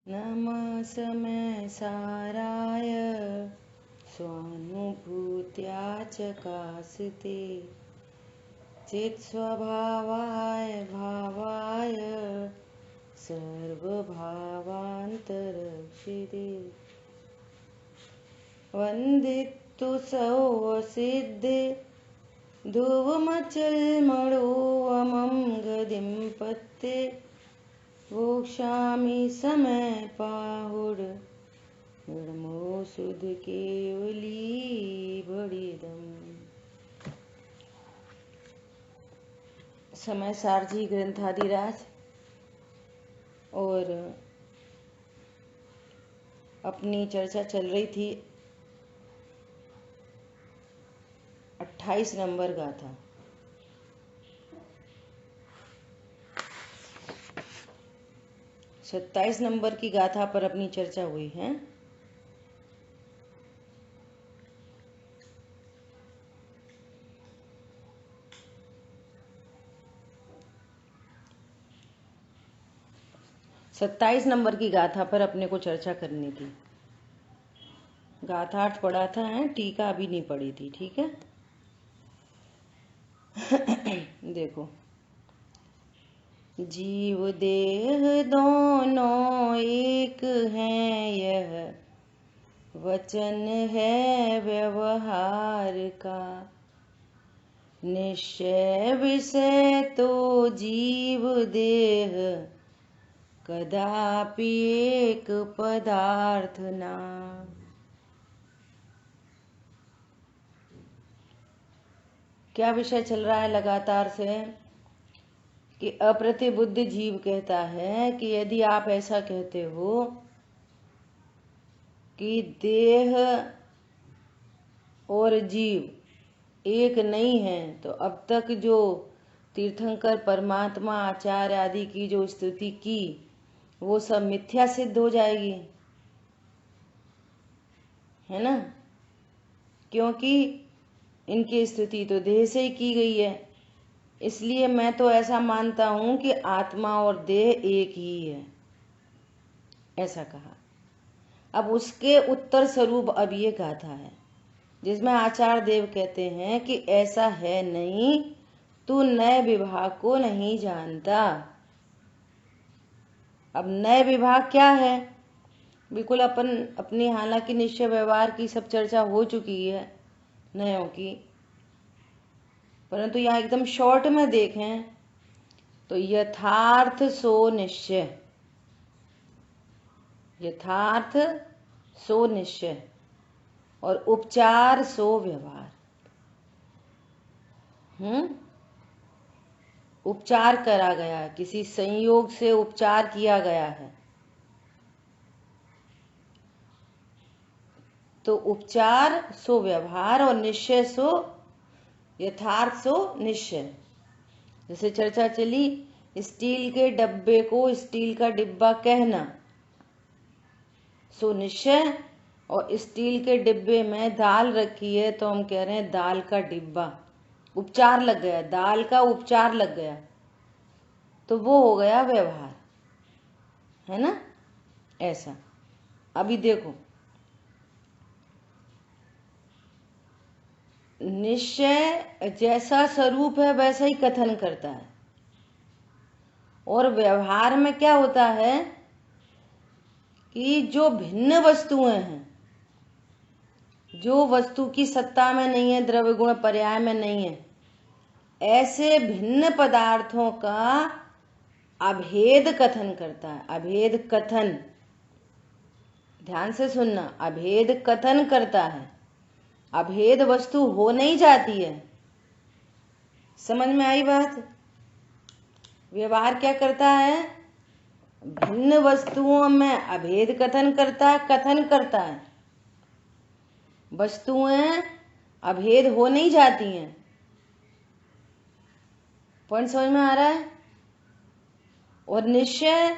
नमः समय साराय स्वानुभूत्या चकास्ते चित्स्वभावाय भावाय सर्वभावान्तरक्षिते वन्दितु सौसिद्धे धुवमचलमणोऽमं गदिं पत्ते वोक्षामि समय पाहुड विडमो सुध केवली बड़िदम। समय सारजी ग्रंथादिराज और अपनी चर्चा चल रही थी 28 नंबर गाथा। सत्ताईस नंबर की गाथा पर अपनी चर्चा हुई है। सत्ताईस नंबर की गाथा पर अपने को चर्चा करनी थी। गाथा 8 पढ़ा था है, टीका अभी नहीं पढ़ी थी। ठीक है देखो, जीव देह दोनों एक हैं, यह वचन है व्यवहार का। निश्चय विषय तो जीव देह कदापि एक पदार्थ ना। क्या विषय चल रहा है लगातार से कि अप्रतिबुद्ध जीव कहता है कि यदि आप ऐसा कहते हो कि देह और जीव एक नहीं है, तो अब तक जो तीर्थंकर परमात्मा आचार्य आदि की जो स्तुति की वो सब मिथ्या सिद्ध हो जाएगी, है ना। क्योंकि इनकी स्तुति तो देह से ही की गई है। इसलिए मैं तो ऐसा मानता हूं कि आत्मा और देह एक ही है, ऐसा कहा। अब उसके उत्तर स्वरूप अब ये गाथा है जिसमें आचार्य देव कहते हैं कि ऐसा है नहीं, तू नए विभाग को नहीं जानता। अब नए विभाग क्या है? बिल्कुल अपन अपनी हालांकि निश्चय व्यवहार की सब चर्चा हो चुकी है नयों की, परंतु यहाँ एकदम शॉर्ट में देखें तो यथार्थ सो निश्चय, यथार्थ सो निश्चय और उपचार सो व्यवहार। उपचार करा गया है, किसी संयोग से उपचार किया गया है, तो उपचार सो व्यवहार और निश्चय सो यथार्थ सो निश्चय। जैसे चर्चा चली, स्टील के डब्बे को स्टील का डिब्बा कहना सो निश्चय, और स्टील के डिब्बे में दाल रखी है तो हम कह रहे हैं दाल का डिब्बा। उपचार लग गया, दाल का उपचार लग गया, तो वो हो गया व्यवहार, है ना। ऐसा अभी देखो, निश्चय जैसा स्वरूप है वैसा ही कथन करता है, और व्यवहार में क्या होता है कि जो भिन्न वस्तुएं हैं, जो वस्तु की सत्ता में नहीं है, द्रव्य गुण पर्याय में नहीं है, ऐसे भिन्न पदार्थों का अभेद कथन करता है। अभेद कथन, ध्यान से सुनना, अभेद कथन करता है। अभेद वस्तु हो नहीं जाती है। समझ में आई बात? व्यवहार क्या करता है? भिन्न वस्तुओं में अभेद कथन करता है, कथन करता है। वस्तुएं अभेद हो नहीं जाती हैं। पॉइंट समझ में आ रहा है? और निश्चय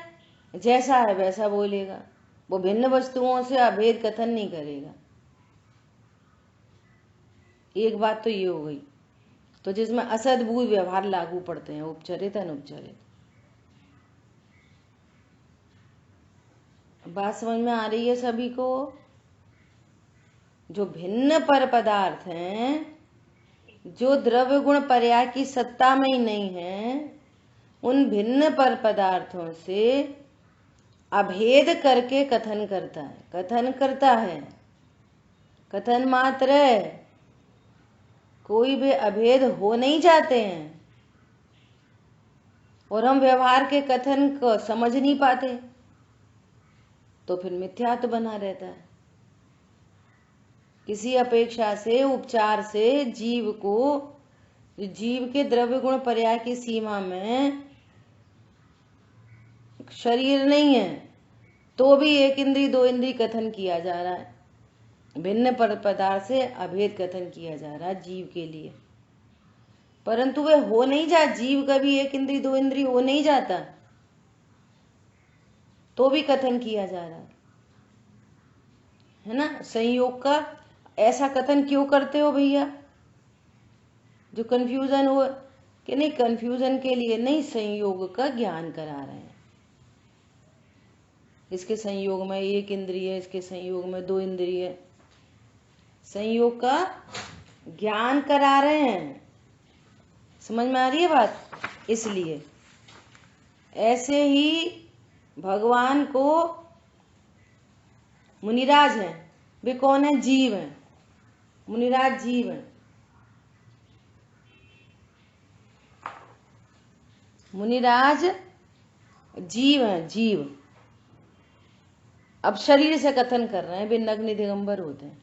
जैसा है वैसा बोलेगा, वो भिन्न वस्तुओं से अभेद कथन नहीं करेगा। एक बात तो ये हो गई। तो जिसमें असद्भूत व्यवहार लागू पड़ते हैं, उपचरित अनुपचरित। बात समझ में आ रही है सभी को? जो भिन्न पर पदार्थ हैं, जो द्रव्य गुण पर्याय की सत्ता में ही नहीं है, उन भिन्न पर पदार्थों से अभेद करके कथन करता है। कथन करता है, कथन मात्र है, कोई भी अभेद हो नहीं जाते हैं। और हम व्यवहार के कथन को समझ नहीं पाते, तो फिर मिथ्यात्व बना रहता है। किसी अपेक्षा से, उपचार से जीव को, जीव के द्रव्य गुण पर्याय की सीमा में शरीर नहीं है, तो भी एक इंद्री दो इंद्री कथन किया जा रहा है। भिन्न पदार्थ से अभेद कथन किया जा रहा है जीव के लिए, परंतु वे हो नहीं जा, जीव कभी एक इंद्री दो इंद्री हो नहीं जाता, तो भी कथन किया जा रहा है ना। संयोग का ऐसा कथन क्यों करते हो भैया? जो कंफ्यूजन हो कि नहीं, कंफ्यूजन के लिए नहीं, संयोग का ज्ञान करा रहे हैं। इसके संयोग में एक इंद्रिय, इसके संयोग में दो इंद्रिय, संयोग का ज्ञान करा रहे हैं। समझ में आ रही है बात? इसलिए ऐसे ही भगवान को मुनिराज हैं, वे कौन है? जीव हैं। मुनिराज जीव हैं। मुनिराज जीव हैं, जीव। अब शरीर से कथन कर रहे हैं, वे नग्न दिगंबर होते हैं,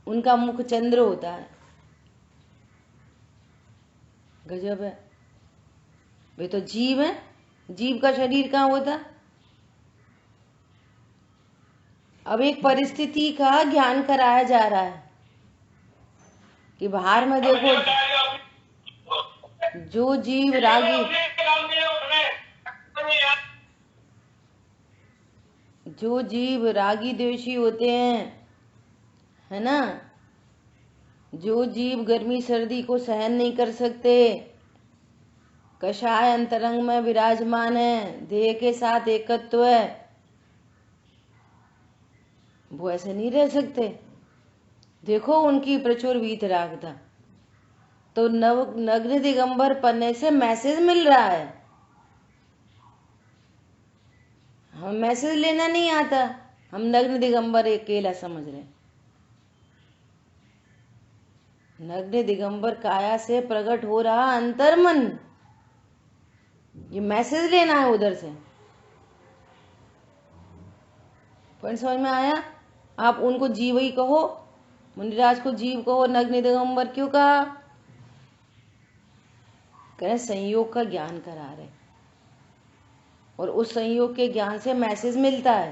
उनका मुख चंद्र होता है। गजब है, वे तो जीव हैं, जीव का शरीर कहाँ होता? अब एक परिस्थिति का ज्ञान कराया जा रहा है कि बाहर में देखो, जो जीव रागी, जो जीव रागी द्वेषी होते हैं, है ना, जो जीव गर्मी सर्दी को सहन नहीं कर सकते, कषाय अंतरंग में विराजमान है, देह के साथ एकत्व है, वो ऐसे नहीं रह सकते। देखो उनकी प्रचुर वीतरागता, तो नग्न दिगंबर पन्ने से मैसेज मिल रहा है। हम मैसेज लेना नहीं आता, हम नग्न दिगंबर अकेला समझ रहे। नग्न दिगंबर काया से प्रकट हो रहा अंतर्मन, ये मैसेज लेना है उधर से। पॉइंट समझ में आया? आप उनको जीव ही कहो, मुनिराज को जीव कहो, नग्न दिगंबर क्यों कहा? कह संयोग का ज्ञान करा रहे, और उस संयोग के ज्ञान से मैसेज मिलता है,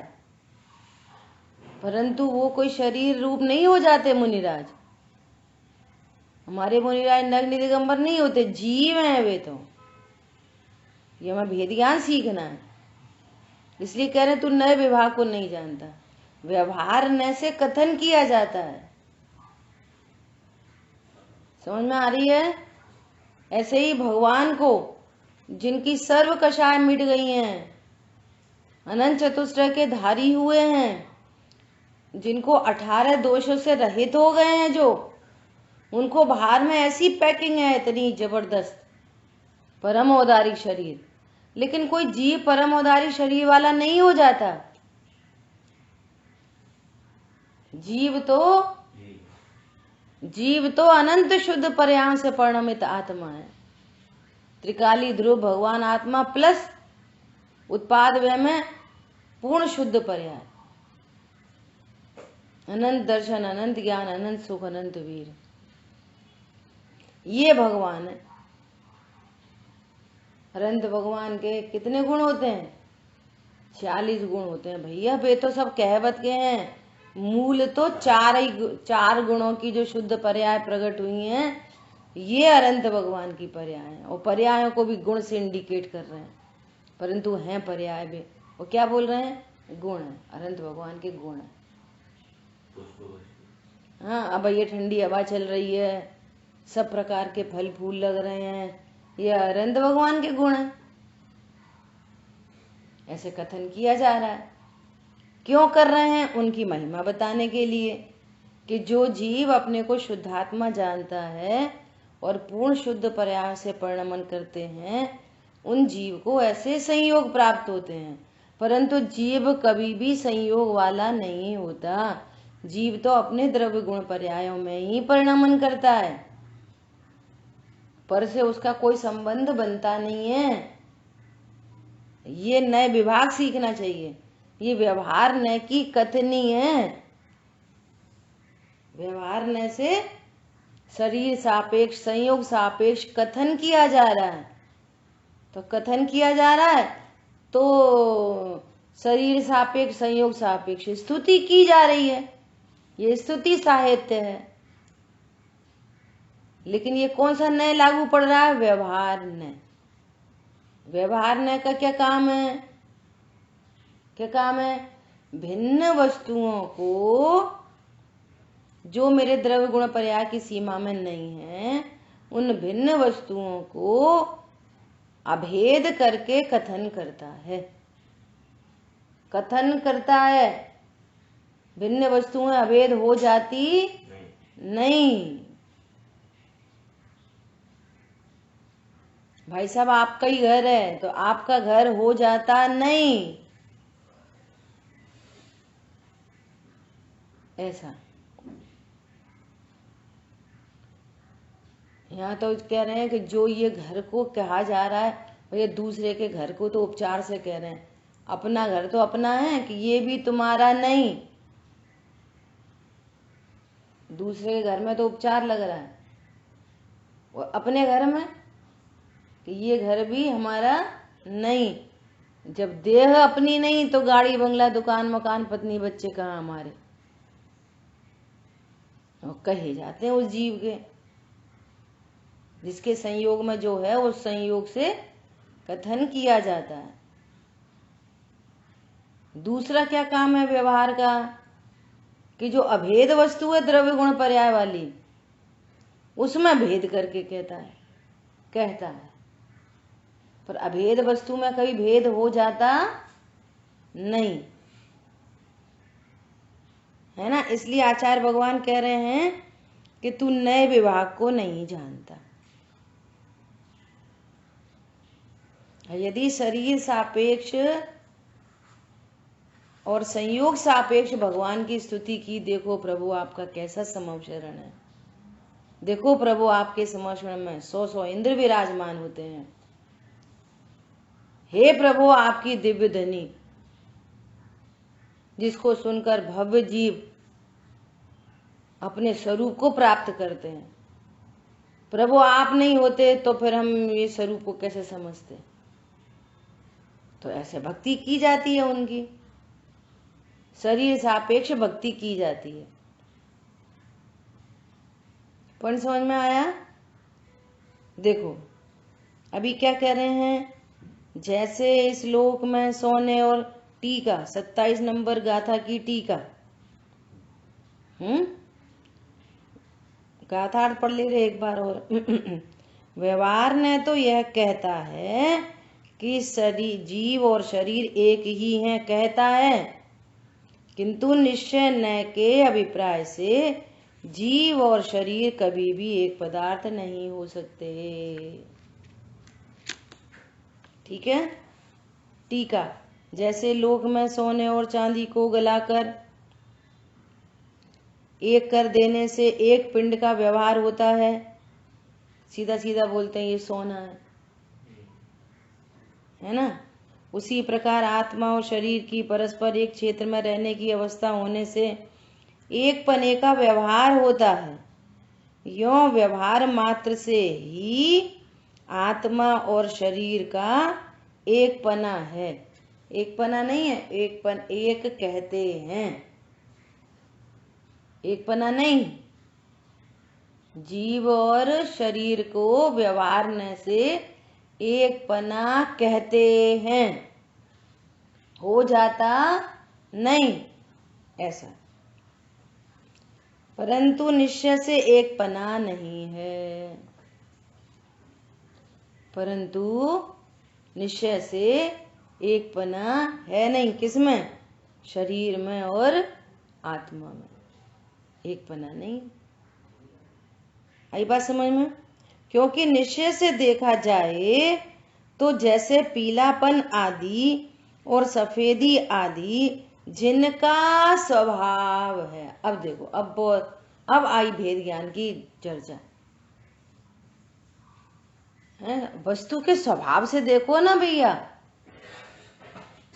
परंतु वो कोई शरीर रूप नहीं हो जाते मुनिराज। हमारे मुनिराज नग्न दिगंबर नहीं होते, जीव हैं वे तो। ये हमें भेद ज्ञान सीखना है, इसलिए कह रहे तू नए विभाग को नहीं जानता। व्यवहार न से कथन किया जाता है। समझ में आ रही है? ऐसे ही भगवान को, जिनकी सर्व कषाय मिट गई हैं, अनंत चतुष्टय के धारी हुए हैं, जिनको 18 दोषों से रहित हो गए हैं, जो उनको बाहर में ऐसी पैकिंग है इतनी जबरदस्त, परम औदारी शरीर। लेकिन कोई जीव परम औदारी शरीर वाला नहीं हो जाता। जीव तो अनंत शुद्ध पर्याय से परिणमित आत्मा है। त्रिकाली ध्रुव भगवान आत्मा प्लस उत्पाद व्यय में पूर्ण शुद्ध पर्याय, अनंत दर्शन, अनंत ज्ञान, अनंत सुख, अनंत वीर, ये भगवान है। अनंत भगवान के कितने गुण होते हैं? 40 गुण होते हैं भैया। वे तो सब कहवत के हैं, मूल तो चार गुणों की जो शुद्ध पर्याय प्रकट हुई हैं, ये अनंत भगवान की पर्याय है। और पर्यायों को भी गुण से इंडिकेट कर रहे हैं, परंतु हैं पर्याय भी। वो क्या बोल रहे हैं? गुण है, अनंत भगवान के गुण है। हाँ, अब ये ठंडी हवा चल रही है, सब प्रकार के फल फूल लग रहे हैं, ये अनंत भगवान के गुण है। ऐसे कथन किया जा रहा है। क्यों कर रहे हैं? उनकी महिमा बताने के लिए कि जो जीव अपने को शुद्धात्मा जानता है और पूर्ण शुद्ध प्रयास से परिणमन करते हैं, उन जीव को ऐसे संयोग प्राप्त होते हैं। परंतु जीव कभी भी संयोग वाला नहीं होता। जीव तो अपने द्रव्य गुण पर्यायों में ही परिणमन करता है, पर से उसका कोई संबंध बनता नहीं है। ये नए विभाग सीखना चाहिए। ये व्यवहार न की कथनी है। व्यवहार न से शरीर सापेक्ष, संयोग सापेक्ष कथन किया जा रहा है। तो कथन किया जा रहा है तो शरीर सापेक्ष, संयोग सापेक्ष स्तुति की जा रही है। ये स्तुति साहित्य है। लेकिन ये कौन सा नए लागू पड़ रहा है? व्यवहार न। व्यवहार न का क्या काम है? क्या काम है? भिन्न वस्तुओं को जो मेरे द्रव्य गुण पर्याय की सीमा में नहीं है, उन भिन्न वस्तुओं को अभेद करके कथन करता है। कथन करता है। भिन्न वस्तुएं अभेद हो जाती नहीं। भाई साहब, आपका ही घर है तो आपका घर हो जाता नहीं। ऐसा यहाँ तो कह रहे हैं कि जो ये घर को कहा जा रहा है, भैया दूसरे के घर को तो उपचार से कह रहे हैं। अपना घर तो अपना है कि ये भी तुम्हारा नहीं। दूसरे के घर में तो उपचार लग रहा है, वो अपने घर में कि ये घर भी हमारा नहीं। जब देह अपनी नहीं तो गाड़ी बंगला दुकान मकान पत्नी बच्चे कहाँ हमारे? और कहे जाते हैं उस जीव के, जिसके संयोग में जो है उस संयोग से कथन किया जाता है। दूसरा क्या काम है व्यवहार का? कि जो अभेद वस्तु है द्रव्य गुण पर्याय वाली, उसमें भेद करके कहता है। पर अभेद वस्तु में कभी भेद हो जाता नहीं है ना। इसलिए आचार्य भगवान कह रहे हैं कि तू नए विभाग को नहीं जानता। यदि शरीर सापेक्ष और संयोग सापेक्ष भगवान की स्तुति की, देखो प्रभु आपका कैसा समवचरण है। देखो प्रभु आपके समवचरण में 100 इंद्र विराजमान होते हैं। हे प्रभु आपकी दिव्य ध्वनि, जिसको सुनकर भव्य जीव अपने स्वरूप को प्राप्त करते हैं। प्रभु आप नहीं होते तो फिर हम ये स्वरूप को कैसे समझते? तो ऐसे भक्ति की जाती है उनकी, शरीर सापेक्ष भक्ति की जाती है। पॉइंट समझ में आया? देखो अभी क्या कह रहे हैं, जैसे इस श्लोक में सोने और टीका 27 नंबर गाथा की टीका, गाथार्थ पढ़ ले रहे एक बार और। व्यवहार ने तो यह कहता है कि शरीर, जीव और शरीर एक ही हैं कहता है, किंतु निश्चय न के अभिप्राय से जीव और शरीर कभी भी एक पदार्थ नहीं हो सकते। ठीक है। टीका, जैसे लोक में सोने और चांदी को गलाकर एक कर देने से एक पिंड का व्यवहार होता है, सीधा सीधा बोलते हैं ये सोना है ना। उसी प्रकार आत्मा और शरीर की परस्पर एक क्षेत्र में रहने की अवस्था होने से एक पने का व्यवहार होता है। यों व्यवहार मात्र से ही आत्मा और शरीर का एक पना है। एक पना नहीं है, एक कहते हैं, एक पना नहीं। जीव और शरीर को व्यवहार से एक पना कहते हैं, हो जाता नहीं ऐसा। परंतु निश्चय से एक पना नहीं है, परंतु निश्चय से एकपना है नहीं, किसमें? शरीर में और आत्मा में एकपना नहीं। आई बात समझ में? क्योंकि निश्चय से देखा जाए तो जैसे पीलापन आदि और सफेदी आदि जिनका स्वभाव है। अब देखो, अब आई भेद ज्ञान की चर्चा है। वस्तु के स्वभाव से देखो ना भैया,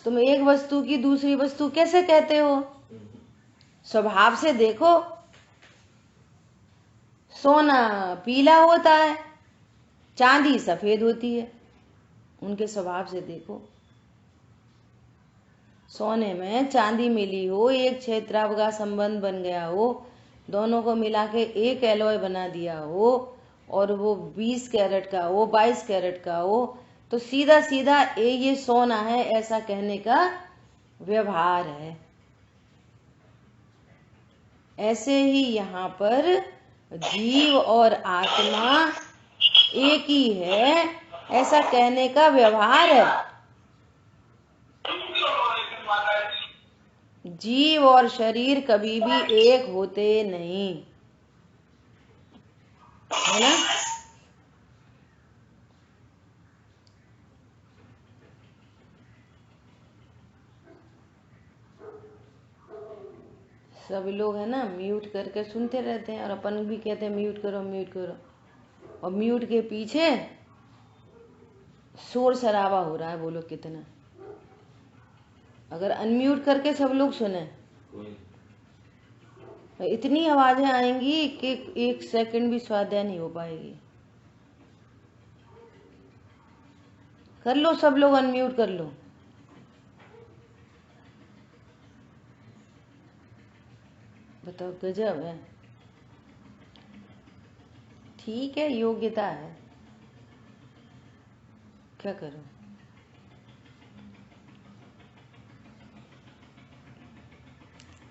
तुम एक वस्तु की दूसरी वस्तु कैसे कहते हो? स्वभाव से देखो। सोना पीला होता है, चांदी सफेद होती है, उनके स्वभाव से देखो। सोने में चांदी मिली हो, एक क्षेत्राव का संबंध बन गया हो, दोनों को मिला के एक एलॉय बना दिया हो और वो 20 कैरेट का हो, 22 कैरेट का हो, तो सीधा सीधा ये सोना है ऐसा कहने का व्यवहार है। ऐसे ही यहाँ पर जीव और आत्मा एक ही है ऐसा कहने का व्यवहार है। जीव और शरीर कभी भी एक होते नहीं, है ना? सब लोग है ना म्यूट करके सुनते रहते हैं और अपन भी कहते हैं म्यूट करो म्यूट करो, और म्यूट के पीछे शोर शराबा हो रहा है। बोलो कितना? अगर अनम्यूट करके सब लोग सुने तो इतनी आवाजें आएंगी कि 1 सेकंड भी स्वाध्याय नहीं हो पाएगी। कर लो सब लोग, अनम्यूट कर लो। बताओ, गजब है। ठीक है, योग्यता है, क्या करो।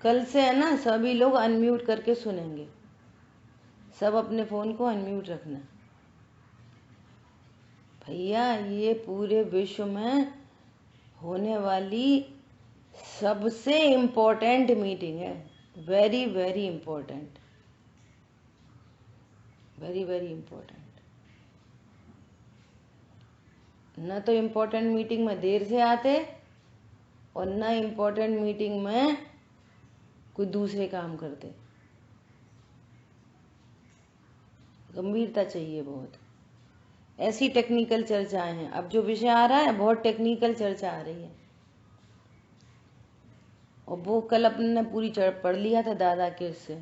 कल से है ना सभी लोग अनम्यूट करके सुनेंगे। सब अपने फोन को अनम्यूट रखना भैया। ये पूरे विश्व में होने वाली सबसे इम्पोर्टेंट मीटिंग है। Very very important, very very important. न तो इम्पोर्टेंट मीटिंग में देर से आते और न इम्पोर्टेंट मीटिंग में कोई दूसरे काम करते। गंभीरता चाहिए बहुत। ऐसी टेक्निकल चर्चाएं हैं। अब जो विषय आ रहा है बहुत टेक्निकल चर्चा आ रही है, और वो कल अपने पूरी पढ़ लिया था दादा के उससे।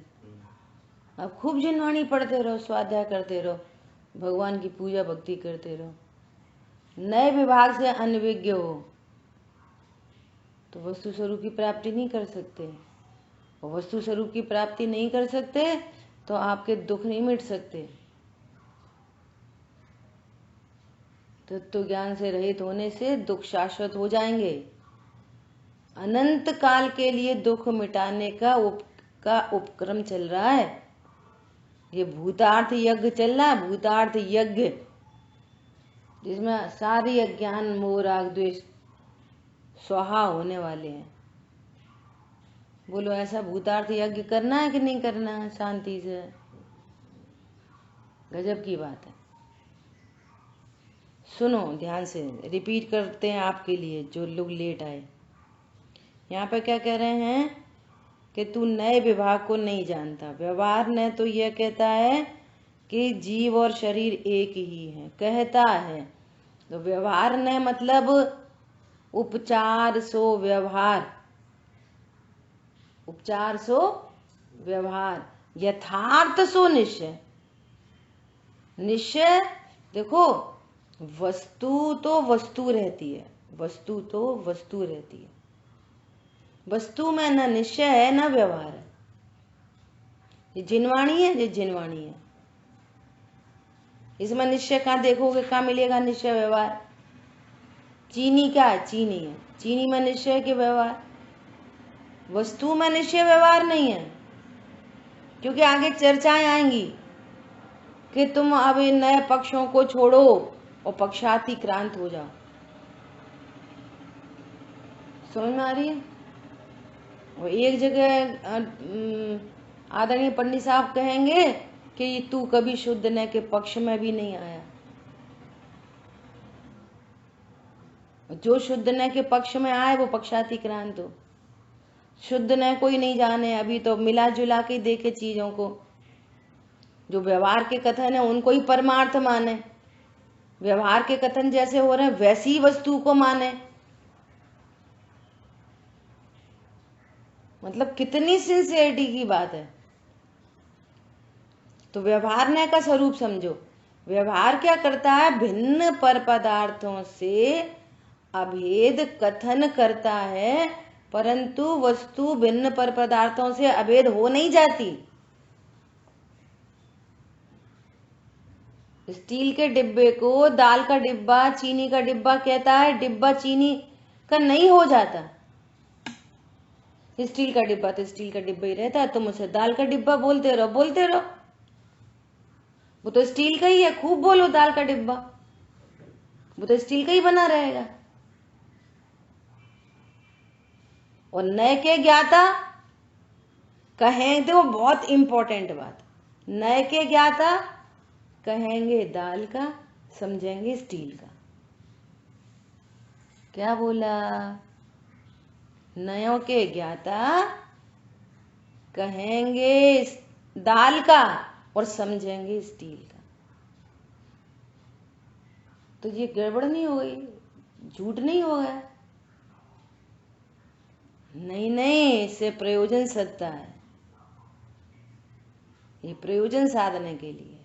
अब खूब जिनवाणी पढ़ते रहो, स्वाध्याय करते रहो, भगवान की पूजा भक्ति करते रहो। नए विभाग से अनविज्ञ हो तो वस्तु स्वरूप की प्राप्ति नहीं कर सकते, और वस्तु स्वरूप की प्राप्ति नहीं कर सकते तो आपके दुख नहीं मिट सकते। तत्व ज्ञान से रहित होने से दुख शाश्वत हो जाएंगे। अनंत काल के लिए दुख मिटाने का उपक्रम चल रहा है। ये भूतार्थ यज्ञ चल रहा है, भूतार्थ यज्ञ, जिसमें सारी अज्ञान मोह राग द्वेष स्वाहा होने वाले हैं। बोलो, ऐसा भूतार्थ यज्ञ करना है कि नहीं करना है? शांति से, गजब की बात है। सुनो ध्यान से, रिपीट करते हैं आपके लिए जो लोग लेट आए। यहाँ पे क्या कह रहे हैं कि तू नए विभाग को नहीं जानता। व्यवहार ने तो यह कहता है कि जीव और शरीर एक ही है, कहता है। तो व्यवहार ने मतलब उपचार सो व्यवहार, उपचार सो व्यवहार, यथार्थ सो निश्चय। निश्चय देखो, वस्तु तो वस्तु रहती है, वस्तु तो वस्तु रहती है। वस्तु में न निश्चय है न व्यवहार है। ये जिनवाणी है, ये जिनवाणी है। इसमें निश्चय कहाँ देखोगे, कहाँ मिलेगा निश्चय व्यवहार? चीनी क्या है? चीनी है। चीनी में निश्चय के व्यवहार, वस्तु में निश्चय व्यवहार नहीं है। क्योंकि आगे चर्चाएं आएंगी कि तुम अब इन नए पक्षों को छोड़ो और पक्षाति क्रांत हो जाओ। समझ में आ रही है? और एक जगह आदरणीय पंडित साहब कहेंगे कि तू कभी शुद्ध न के पक्ष में भी नहीं आया। जो शुद्ध न के पक्ष में आए वो पक्षातिक्रांत हो। शुद्ध न कोई नहीं जाने, अभी तो मिला जुला के देखे चीजों को। जो व्यवहार के कथन है उनको ही परमार्थ माने, व्यवहार के कथन जैसे हो रहे हैं वैसी ही वस्तु को माने। मतलब कितनी सिंसियरिटी की बात है। तो व्यवहार न का स्वरूप समझो। व्यवहार क्या करता है? भिन्न पर पदार्थों से अभेद कथन करता है, परंतु वस्तु भिन्न पर पदार्थों से अभेद हो नहीं जाती। स्टील के डिब्बे को दाल का डिब्बा, चीनी का डिब्बा कहता है, डिब्बा चीनी का नहीं हो जाता। स्टील का डिब्बा तो स्टील का डिब्बा ही रहता है, तुम उसे दाल का डिब्बा बोलते रहो, बोलते रहो, वो तो स्टील का ही है। खूब बोलो दाल का डिब्बा, वो तो स्टील का ही बना रहेगा। और नए के ज्ञाता कहेंगे, वो बहुत इंपॉर्टेंट बात, नए के ज्ञाता कहेंगे दाल का, समझेंगे स्टील का। क्या बोला? नयों के ज्ञाता कहेंगे दाल का और समझेंगे स्टील का। तो ये गड़बड़ नहीं हो गई? झूठ नहीं हो गया? नहीं नहीं, इससे प्रयोजन सत्ता है, ये प्रयोजन साधने के लिए।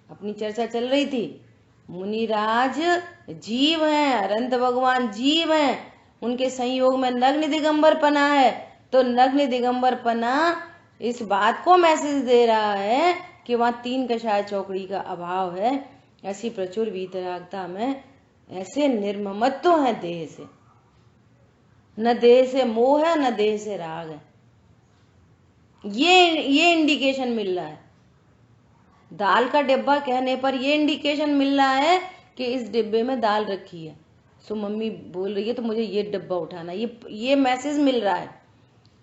अपनी चर्चा चल रही थी, मुनिराज जीव हैं, अनंत भगवान जीव हैं, उनके संयोग में नग्न दिगंबर पना है। तो नग्न दिगंबर पना इस बात को मैसेज दे रहा है कि वहां तीन कषाय चौकड़ी का अभाव है। ऐसी प्रचुर वीतरागता में ऐसे निर्ममत्व है देह से, न देह से मोह है न देह से राग है। ये इंडिकेशन मिल रहा है। दाल का डिब्बा कहने पर ये इंडिकेशन मिल रहा है कि इस डिब्बे में दाल रखी है। सो मम्मी बोल रही है तो मुझे ये डिब्बा उठाना, ये मैसेज मिल रहा है।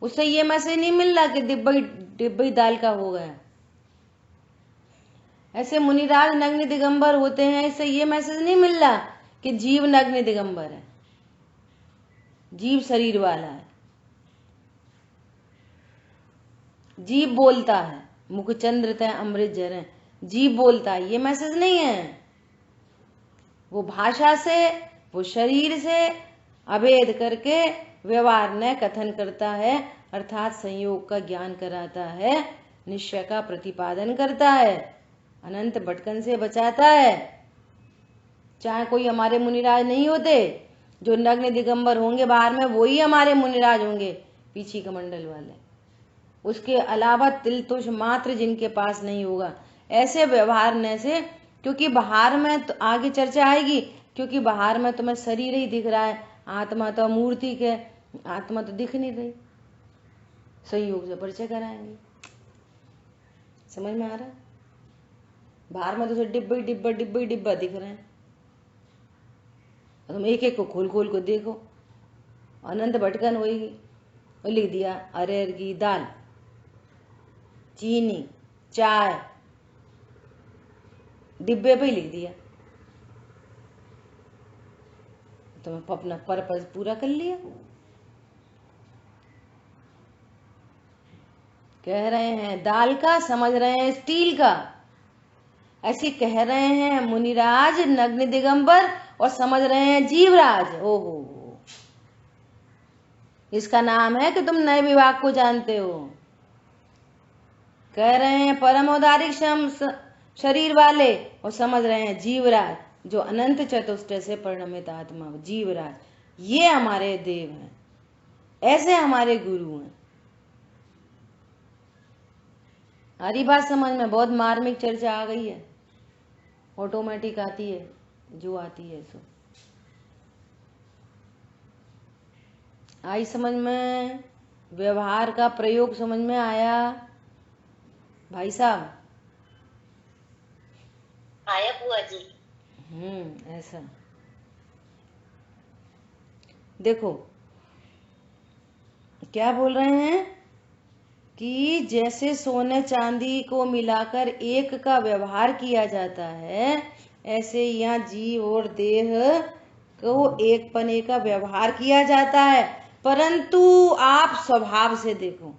उससे ये मैसेज नहीं मिल रहा कि डिब्बा ही दाल का हो गया। ऐसे मुनिराज नग्न दिगंबर होते हैं, इससे ये मैसेज नहीं मिल रहा कि जीव नग्न दिगंबर है, जीव शरीर वाला है, जीव बोलता है, मुख चंद्र तय अमृत जर, जीव बोलता है, ये मैसेज नहीं है। वो भाषा से, वो शरीर से अभेद करके व्यवहार न कथन करता है, अर्थात संयोग का ज्ञान कराता है, निश्चय का प्रतिपादन करता है, अनंत भटकन से बचाता है। चाहे कोई हमारे मुनिराज नहीं होते, जो नग्न दिगंबर होंगे बाहर में वही हमारे मुनिराज होंगे, पीछी कमंडल वाले। उसके अलावा तिल तुष मात्र जिनके पास नहीं होगा। ऐसे व्यवहार न से, क्योंकि बाहर में तो आगे चर्चा आएगी, क्योंकि बाहर में तुम्हें शरीर ही दिख रहा है, आत्मा तो मूर्ति के, आत्मा तो दिख नहीं रही। संयोग से परिचय कराएंगे। समझ में आ रहा है? बाहर में तो डिब्बे डिब्बा डिब्बे डिब्बा दिख रहे हैं, तुम एक एक को खोल खोल को देखो, अनंत भटकन होगी। और लिख दिया अरहर की दाल, चीनी, चाय, डिब्बे पे ही लिख दिया, तुमने अपना पर्पस पूरा कर लिया। कह रहे हैं दाल का, समझ रहे हैं स्टील का। ऐसे कह रहे हैं मुनिराज नग्न दिगंबर और समझ रहे हैं जीवराज। ओहो, इसका नाम है कि तुम नए विभाग को जानते हो। कह रहे हैं परम औदारिक शरीर वाले और समझ रहे हैं जीवराज, जो अनंत चतुष्ट से परिणमित आत्मा जीवराज। ये हमारे देव हैं, ऐसे हमारे गुरु हैं। हरी बात समझ में? बहुत मार्मिक चर्चा आ गई है, ऑटोमेटिक आती है जो आती है सो आई समझ में। व्यवहार का प्रयोग समझ में आया भाई साहब? आया बुआ जी। ऐसा देखो क्या बोल रहे हैं कि जैसे सोने चांदी को मिलाकर एक का व्यवहार किया जाता है, ऐसे यहाँ जीव और देह को एक पने का व्यवहार किया जाता है। परंतु आप स्वभाव से देखो,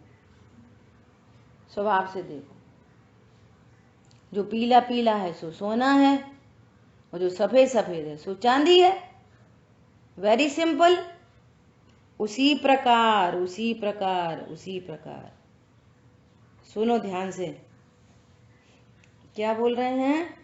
स्वभाव से देखो, जो पीला पीला है सो सोना है, और जो सफेद सफेद है सो चांदी है। Very simple. उसी प्रकार उसी प्रकार उसी प्रकार, सुनो ध्यान से, क्या बोल रहे हैं?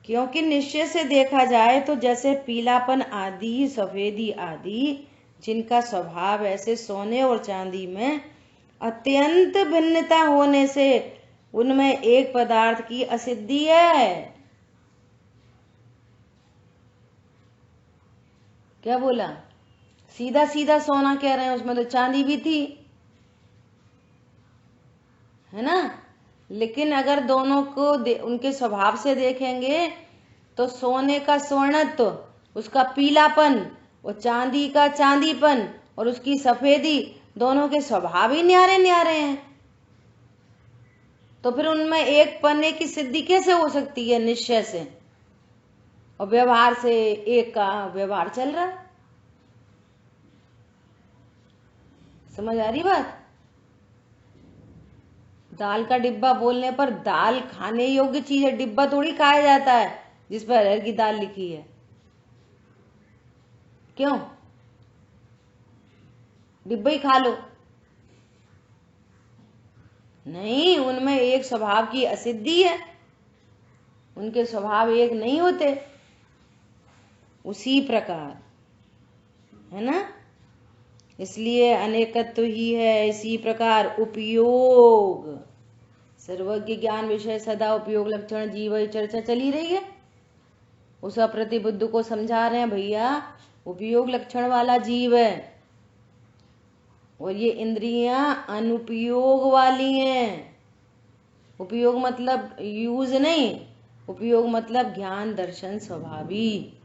क्योंकि निश्चय से देखा जाए तो जैसे पीलापन आदि, सफेदी आदि, जिनका स्वभाव ऐसे सोने और चांदी में अत्यंत भिन्नता होने से उनमें एक पदार्थ की असिद्धि है। क्या बोला? सीधा सीधा सोना कह रहे हैं, उसमें तो चांदी भी थी, है ना। लेकिन अगर दोनों को उनके स्वभाव से देखेंगे तो सोने का स्वर्णत्व, उसका पीलापन, और चांदी का चांदीपन और उसकी सफेदी, दोनों के स्वभाव ही न्यारे न्यारे हैं। तो फिर उनमें एक पन्ने की सिद्धि कैसे हो सकती है? निश्चय से, और व्यवहार से एक का व्यवहार चल रहा है। समझ आ रही बात? दाल का डिब्बा बोलने पर दाल खाने योग्य चीज है, डिब्बा थोड़ी खाया जाता है जिस पर अरहर की दाल लिखी है। क्यों? डिब्बा ही खा लो? नहीं, उनमें एक स्वभाव की असिद्धि है, उनके स्वभाव एक नहीं होते। उसी प्रकार, है ना, इसलिए अनेकत्व ही है। इसी प्रकार उपयोग, सर्वज्ञ ज्ञान विषय सदा उपयोग लक्षण जीव, चर्चा चली रही है। उस अप्रतिबुद्ध को समझा रहे हैं, भैया उपयोग लक्षण वाला जीव है और ये इंद्रियां अनुपयोग वाली हैं। उपयोग मतलब यूज नहीं, उपयोग मतलब ज्ञान दर्शन स्वभावी।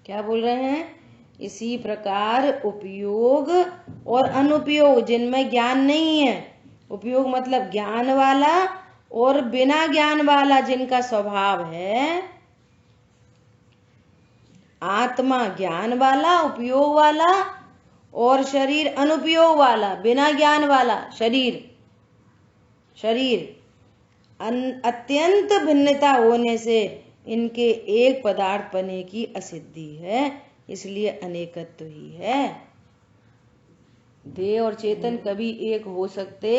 क्या बोल रहे हैं? इसी प्रकार उपयोग और अनुपयोग, जिनमें ज्ञान नहीं है, उपयोग मतलब ज्ञान वाला, और बिना ज्ञान वाला जिनका स्वभाव है, आत्मा ज्ञान वाला उपयोग वाला, और शरीर अनुपयोग वाला बिना ज्ञान वाला शरीर। अत्यंत भिन्नता होने से इनके एक पदार्थ बने की असिद्धि है, इसलिए अनेकत्व ही है। देह और चेतन कभी एक हो सकते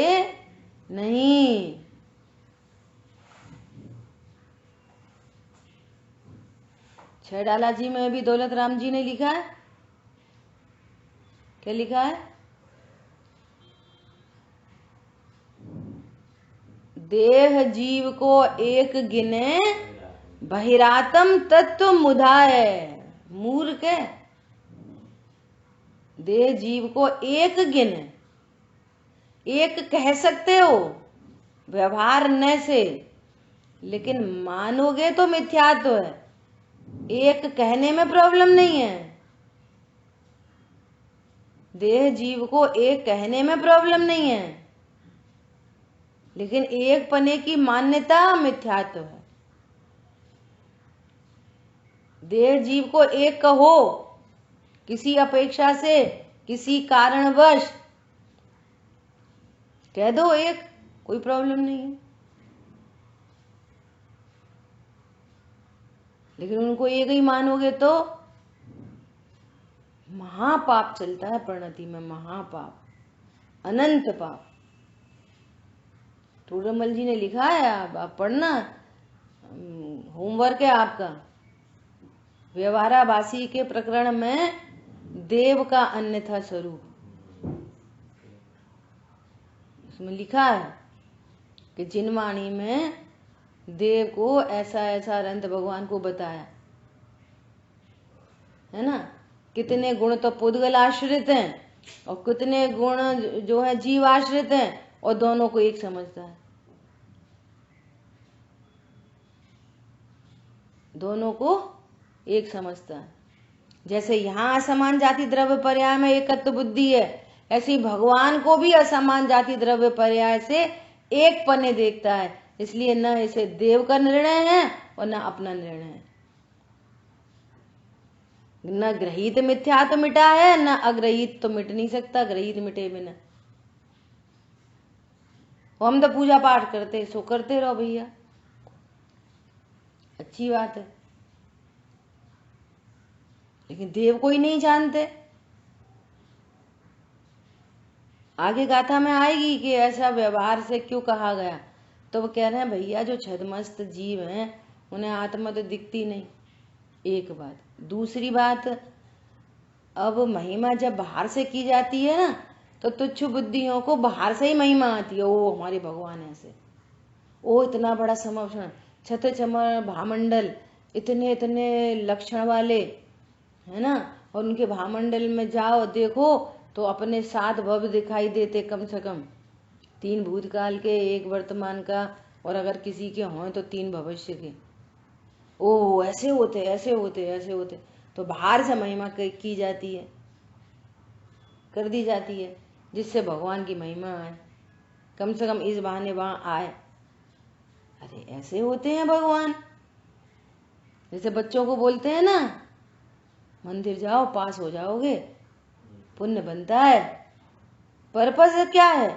नहीं। छैडाला जी में भी दौलत राम जी ने लिखा है, क्या लिखा है? देह जीव को एक गिने, बहिरातम तत्व मुधाए। मूर्ख है। देह जीव को एक गिने, एक कह सकते हो व्यवहार न से, लेकिन मानोगे तो मिथ्यात्व है। एक कहने में प्रॉब्लम नहीं है, देह जीव को एक कहने में प्रॉब्लम नहीं है, लेकिन एक पने की मान्यता मिथ्यात्व है। देह जीव को एक कहो किसी अपेक्षा से, किसी कारणवश कह दो एक, कोई प्रॉब्लम नहीं है, लेकिन उनको एक ही मानोगे तो महापाप चलता है परिणति में, महापाप, अनंत पाप। टूडरमल जी ने लिखा है, आप पढ़ना, होमवर्क है आपका। व्यवहाराभासी के प्रकरण में देव का अन्यथा स्वरूप, उसमें लिखा है कि जिनवाणी में देव को ऐसा ऐसा अनंत भगवान को बताया, है ना। कितने गुण तो पुद्गल आश्रित हैं और कितने गुण जो है जीव आश्रित हैं, और दोनों को एक समझता है, दोनों को एक समझता है। जैसे यहाँ असमान जाति द्रव्य पर्याय में एकत्व बुद्धि है, ऐसे ही भगवान को भी असमान जाति द्रव्य पर्याय से एक पन्ने देखता है। इसलिए न इसे देव का निर्णय है और न अपना निर्णय है। न ग्रहित मिथ्या तो मिटा है, न अग्रहित तो मिट नहीं सकता, ग्रहित मिटे बिना। हम तो पूजा पाठ करते, सो करते रहो भैया, अच्छी बात है, लेकिन देव को ही नहीं जानते। आगे गाथा में आएगी कि ऐसा व्यवहार से क्यों कहा गया, तो वो कह रहे हैं भैया जो छदमस्त जीव हैं उन्हें आत्मा तो दिखती नहीं, एक बात। दूसरी बात, अब महिमा जब बाहर से की जाती है ना, तो तुच्छ बुद्धियों को बाहर से ही महिमा आती है, ओ हमारे भगवान ऐसे, ओ इतना बड़ा समर्पण, छत चमर भामंडल, इतने इतने लक्षण वाले, है ना। और उनके भामंडल में जाओ देखो तो अपने 7 भव दिखाई देते, कम से कम 3 भूतकाल के, 1 वर्तमान का, और अगर किसी के हों तो 3 भविष्य के। ओ ऐसे होते ऐसे होते ऐसे होते, तो बाहर से महिमा की जाती है, कर दी जाती है, जिससे भगवान की महिमा आए, कम से कम इस बहाने वहां आए। अरे ऐसे होते हैं भगवान, जैसे बच्चों को बोलते हैं ना मंदिर जाओ पास हो जाओगे, पुण्य बनता है। पर्पस क्या है?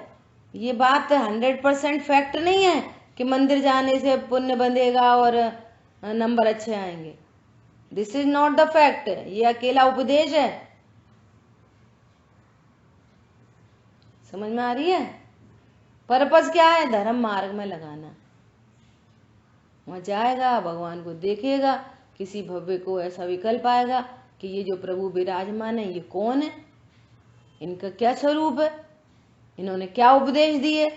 ये बात 100% फैक्ट नहीं है कि मंदिर जाने से पुण्य बंधेगा और नंबर अच्छे आएंगे। This is not the fact, ये अकेला उपदेश है। समझ में आ रही है? पर्पस क्या है? धर्म मार्ग में लगाना। वहां जाएगा, भगवान को देखेगा, किसी भव्य को ऐसा विकल्प आएगा कि ये जो प्रभु विराजमान है ये कौन है, इनका क्या स्वरूप है, इन्होंने क्या उपदेश दिए,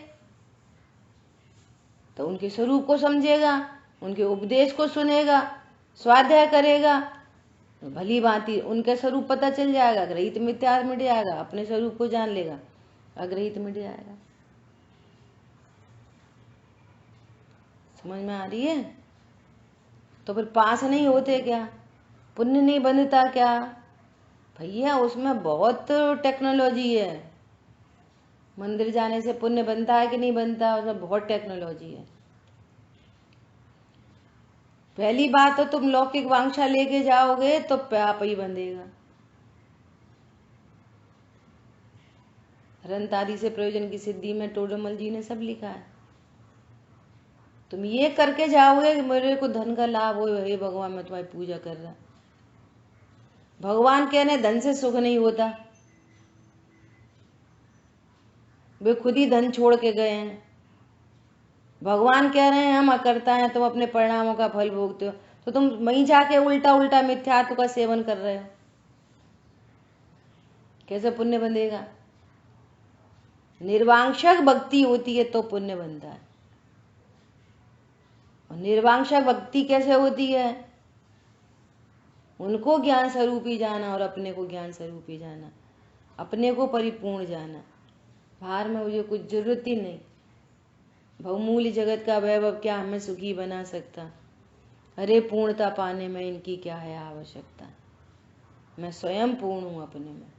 तो उनके स्वरूप को समझेगा, उनके उपदेश को सुनेगा, स्वाध्याय करेगा, तो भली भांति उनका स्वरूप पता चल जाएगा। ग्रहित मिथ्या मिट जाएगा, अपने स्वरूप को जान लेगा, अग्रहित मिट जाएगा। समझ में आ रही है? तो फिर पास नहीं होते क्या, पुण्य नहीं बनता क्या? भैया उसमें बहुत टेक्नोलॉजी है। मंदिर जाने से पुण्य बनता है कि नहीं बनता, उसमें बहुत टेक्नोलॉजी है। पहली बात तो तुम लौकिक वांछा लेके जाओगे तो पाप ही बंधेगा। रंत आदि से प्रयोजन की सिद्धि में टोडरमल जी ने सब लिखा है। तुम ये करके जाओगे कि मेरे को धन का लाभ हो, हे भगवान मैं तुम्हारी पूजा कर रहा। भगवान कहने धन से सुख नहीं होता, वे खुद ही धन छोड़ के गए हैं। भगवान कह रहे हैं हम अकर्ता हैं, तुम अपने परिणामों का फल भोगते हो, तो तुम वहीं जाके उल्टा उल्टा मिथ्यात्व का सेवन कर रहे हो, कैसे पुण्य बंधेगा? निर्वांशक भक्ति होती है तो पुण्य बनता है। और निर्वांशक भक्ति कैसे होती है? उनको ज्ञान स्वरूपी जाना और अपने को ज्ञान स्वरूपी जाना, अपने को परिपूर्ण जाना। बाहर में मुझे कुछ जरूरत ही नहीं, बहुमूल्य जगत का वैभव क्या हमें सुखी बना सकता? अरे पूर्णता पाने में इनकी क्या है आवश्यकता, मैं स्वयं पूर्ण हूं अपने में।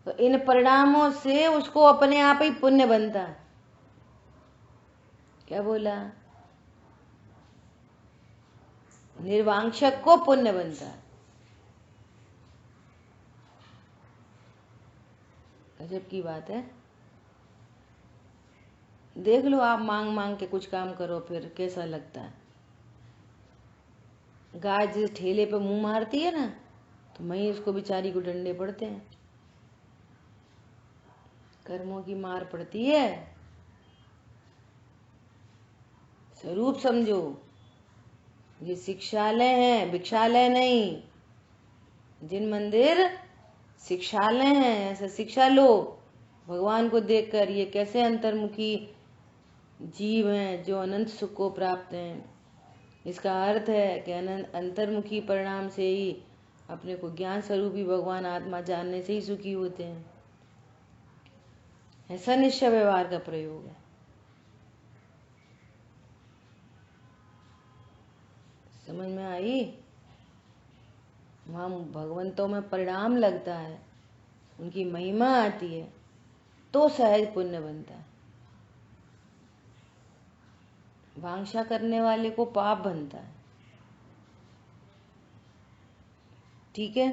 तो इन परिणामों से उसको अपने आप ही पुण्य बनता है। क्या बोला? निर्वांशक को पुण्य बनता है। गजब की बात है। देख लो आप, मांग मांग के कुछ काम करो फिर कैसा लगता है। गाय जिस ठेले पे मुंह मारती है ना, तो वहीं उसको बेचारी को डंडे पड़ते हैं, कर्मों की मार पड़ती है। स्वरूप समझो, ये शिक्षालय है, भिक्षालय नहीं। जिन मंदिर शिक्षालय हैं, ऐसा शिक्षा लो भगवान को देखकर, ये कैसे अंतर्मुखी जीव हैं जो अनंत सुख को प्राप्त हैं। इसका अर्थ है कि अंतर्मुखी परिणाम से ही अपने को ज्ञान स्वरूपी भगवान आत्मा जानने से ही सुखी होते हैं। ऐसा निश्चय व्यवहार का प्रयोग है। समझ में आई? वहाँ भगवंतों में परिणाम लगता है, उनकी महिमा आती है, तो सहज पुण्य बनता है। वांछा करने वाले को पाप बनता है। ठीक है,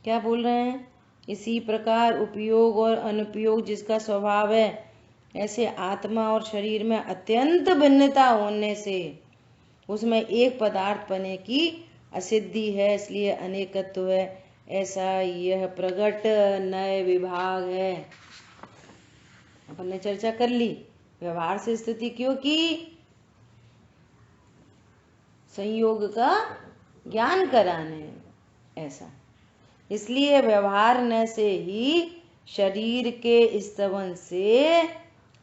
क्या बोल रहे हैं? इसी प्रकार उपयोग और अनुपयोग जिसका स्वभाव है, ऐसे आत्मा और शरीर में अत्यंत भिन्नता होने से उसमें एक पदार्थ बने की असिद्धि है, इसलिए अनेकत्व है। ऐसा यह प्रगट नए विभाग है। अपन ने चर्चा कर ली, व्यवहार से स्थिति क्यों की? संयोग का ज्ञान कराने, ऐसा। इसलिए व्यवहार न से ही शरीर के स्तवन से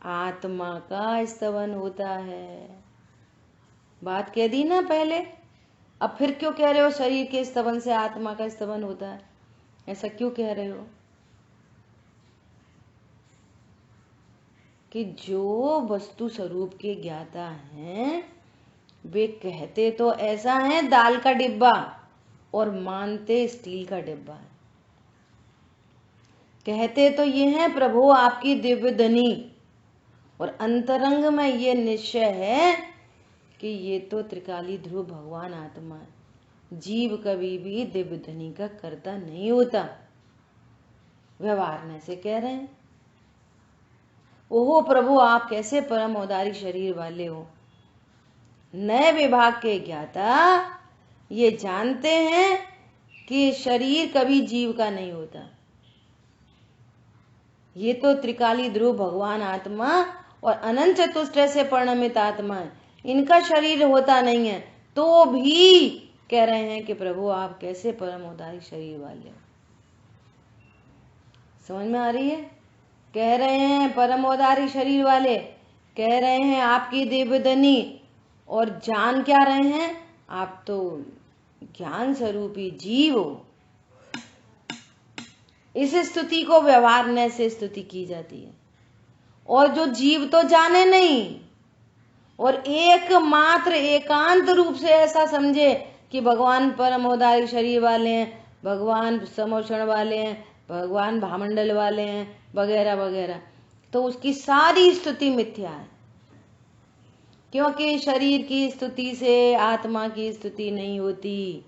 आत्मा का स्तवन होता है। बात कह दी ना पहले, अब फिर क्यों कह रहे हो शरीर के स्तवन से आत्मा का स्तवन होता है? ऐसा क्यों कह रहे हो? कि जो वस्तु स्वरूप के ज्ञाता हैं वे कहते तो ऐसा है दाल का डिब्बा और मानते स्टील का डिब्बा है। कहते तो ये है प्रभु आपकी दिव्य धनी, और अंतरंग में ये निश्चय है कि ये तो त्रिकाली ध्रुव भगवान आत्मा है। जीव कभी भी दिव्य धनी का कर्ता नहीं होता। व्यवहार में से कह रहे हैं, ओहो प्रभु आप कैसे परम औदारी शरीर वाले हो। नए विभाग के ज्ञाता ये जानते हैं कि शरीर कभी जीव का नहीं होता। ये तो त्रिकाली ध्रुव भगवान आत्मा और अनंत चतुष्टय से परिणमित आत्मा है, इनका शरीर होता नहीं है। तो भी कह रहे हैं कि प्रभु आप कैसे परम औदारी शरीर वाले हो। समझ में आ रही है? कह रहे हैं परम औदारी शरीर वाले, कह रहे हैं आपकी दिव्यधनी, और जान क्या रहे हैं? आप तो ज्ञान स्वरूपी जीव हो। इस स्तुति को व्यवहार न से स्तुति की जाती है। और जो जीव तो जाने नहीं और एकमात्र एकांत रूप से ऐसा समझे कि भगवान परम औदारी शरीर वाले हैं, भगवान समोषण वाले हैं, भगवान भामंडल वाले हैं, वगैरह वगैरह, तो उसकी सारी स्तुति मिथ्या है। क्योंकि शरीर की स्तुति से आत्मा की स्तुति नहीं होती।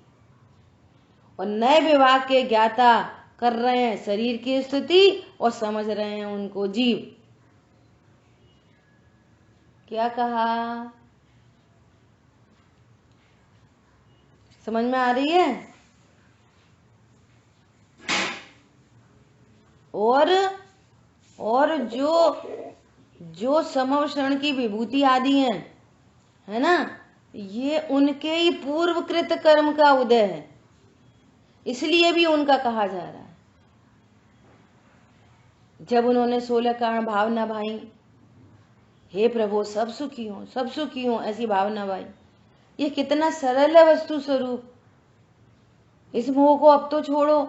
और नए विभाग के ज्ञाता कर रहे हैं शरीर की स्तुति और समझ रहे हैं उनको जीव। क्या कहा? समझ में आ रही है? और जो समवशरण की विभूति आदि है ना, ये उनके ही पूर्वकृत कर्म का उदय है, इसलिए भी उनका कहा जा रहा है। जब उन्होंने 16 कारण भावना भाई, हे प्रभु सब सुखी हो, सब सुखी हो, ऐसी भावना भाई, ये कितना सरल है वस्तु स्वरूप। इस मोह को अब तो छोड़ो,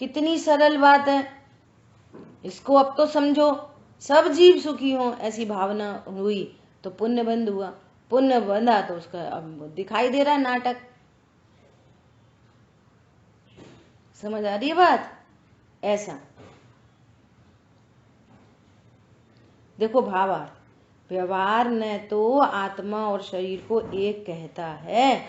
कितनी सरल बात है, इसको अब तो समझो, सब जीव सुखी हो, ऐसी भावना हुई तो पुण्य बंध हुआ। पुण्य बंधा तो उसका अब दिखाई दे रहा है नाटक। समझ आ रही है बात? ऐसा देखो भावार्थ, व्यवहार न तो आत्मा और शरीर को एक कहता है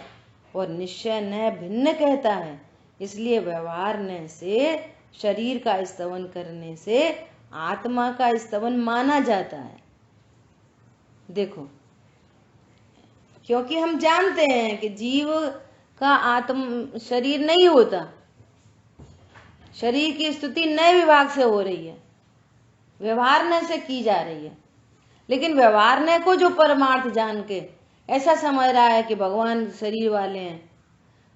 और निश्चय न भिन्न कहता है। इसलिए व्यवहार न से शरीर का स्तवन करने से आत्मा का स्तवन माना जाता है। देखो, क्योंकि हम जानते हैं कि जीव का आत्म शरीर नहीं होता। शरीर की स्तुति नए विभाग से हो रही है, व्यवहार न से की जा रही है। लेकिन व्यवहार न को जो परमार्थ जान के ऐसा समझ रहा है कि भगवान शरीर वाले हैं,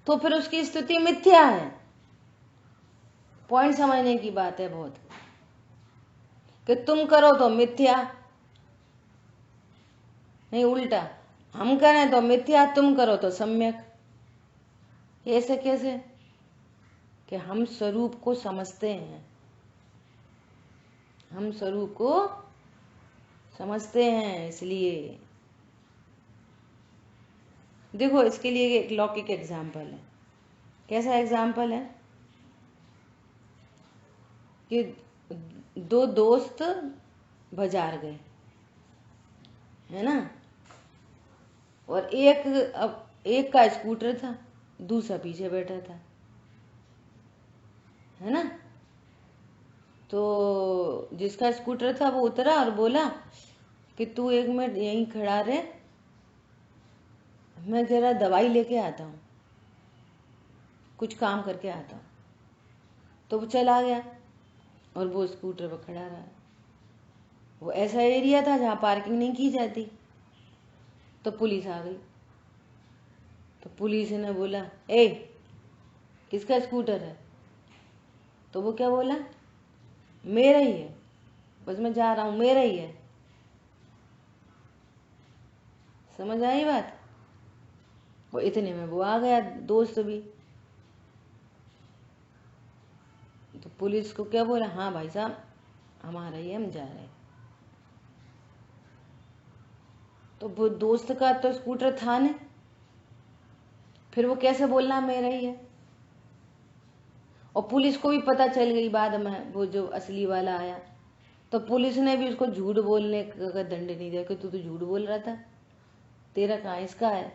तो फिर उसकी स्तुति मिथ्या है। पॉइंट समझने की बात है बहुत, कि तुम करो तो मिथ्या, नहीं उल्टा, हम करें तो मिथ्या, तुम करो तो सम्यक। ऐसे कैसे? कि हम स्वरूप को समझते हैं, हम स्वरूप को समझते हैं। इसलिए देखो, इसके लिए एक लौकिक एग्जाम्पल है। कैसा एग्जाम्पल है कि दो दोस्त बाजार गए, है ना, और एक का स्कूटर था, दूसरा पीछे बैठा था, है ना। तो जिसका स्कूटर था वो उतरा और बोला कि तू 1 मिनट यहीं खड़ा रहे, मैं जरा दवाई लेके आता हूँ, कुछ काम करके आता हूँ। तो वो चला गया और वो स्कूटर पर खड़ा रहा। वो ऐसा एरिया था जहाँ पार्किंग नहीं की जाती। तो पुलिस आ गई। तो पुलिस ने बोला, ए किसका स्कूटर है? तो वो क्या बोला, मेरा ही है, बस मैं जा रहा हूँ, मेरा ही है। समझ आई बात? वो इतने में वो आ गया दोस्त भी। तो पुलिस को क्या बोला, हाँ भाई साहब हमारा ही है, हम जा रहे हैं। तो वो दोस्त का तो स्कूटर था नहीं, फिर वो कैसे बोलना मेरा ही है? और पुलिस को भी पता चल गई बाद में, वो जो असली वाला आया, तो पुलिस ने भी उसको झूठ बोलने का दंड नहीं दिया कि तू तो झूठ बोल रहा था, तेरा कहाँ इसका है।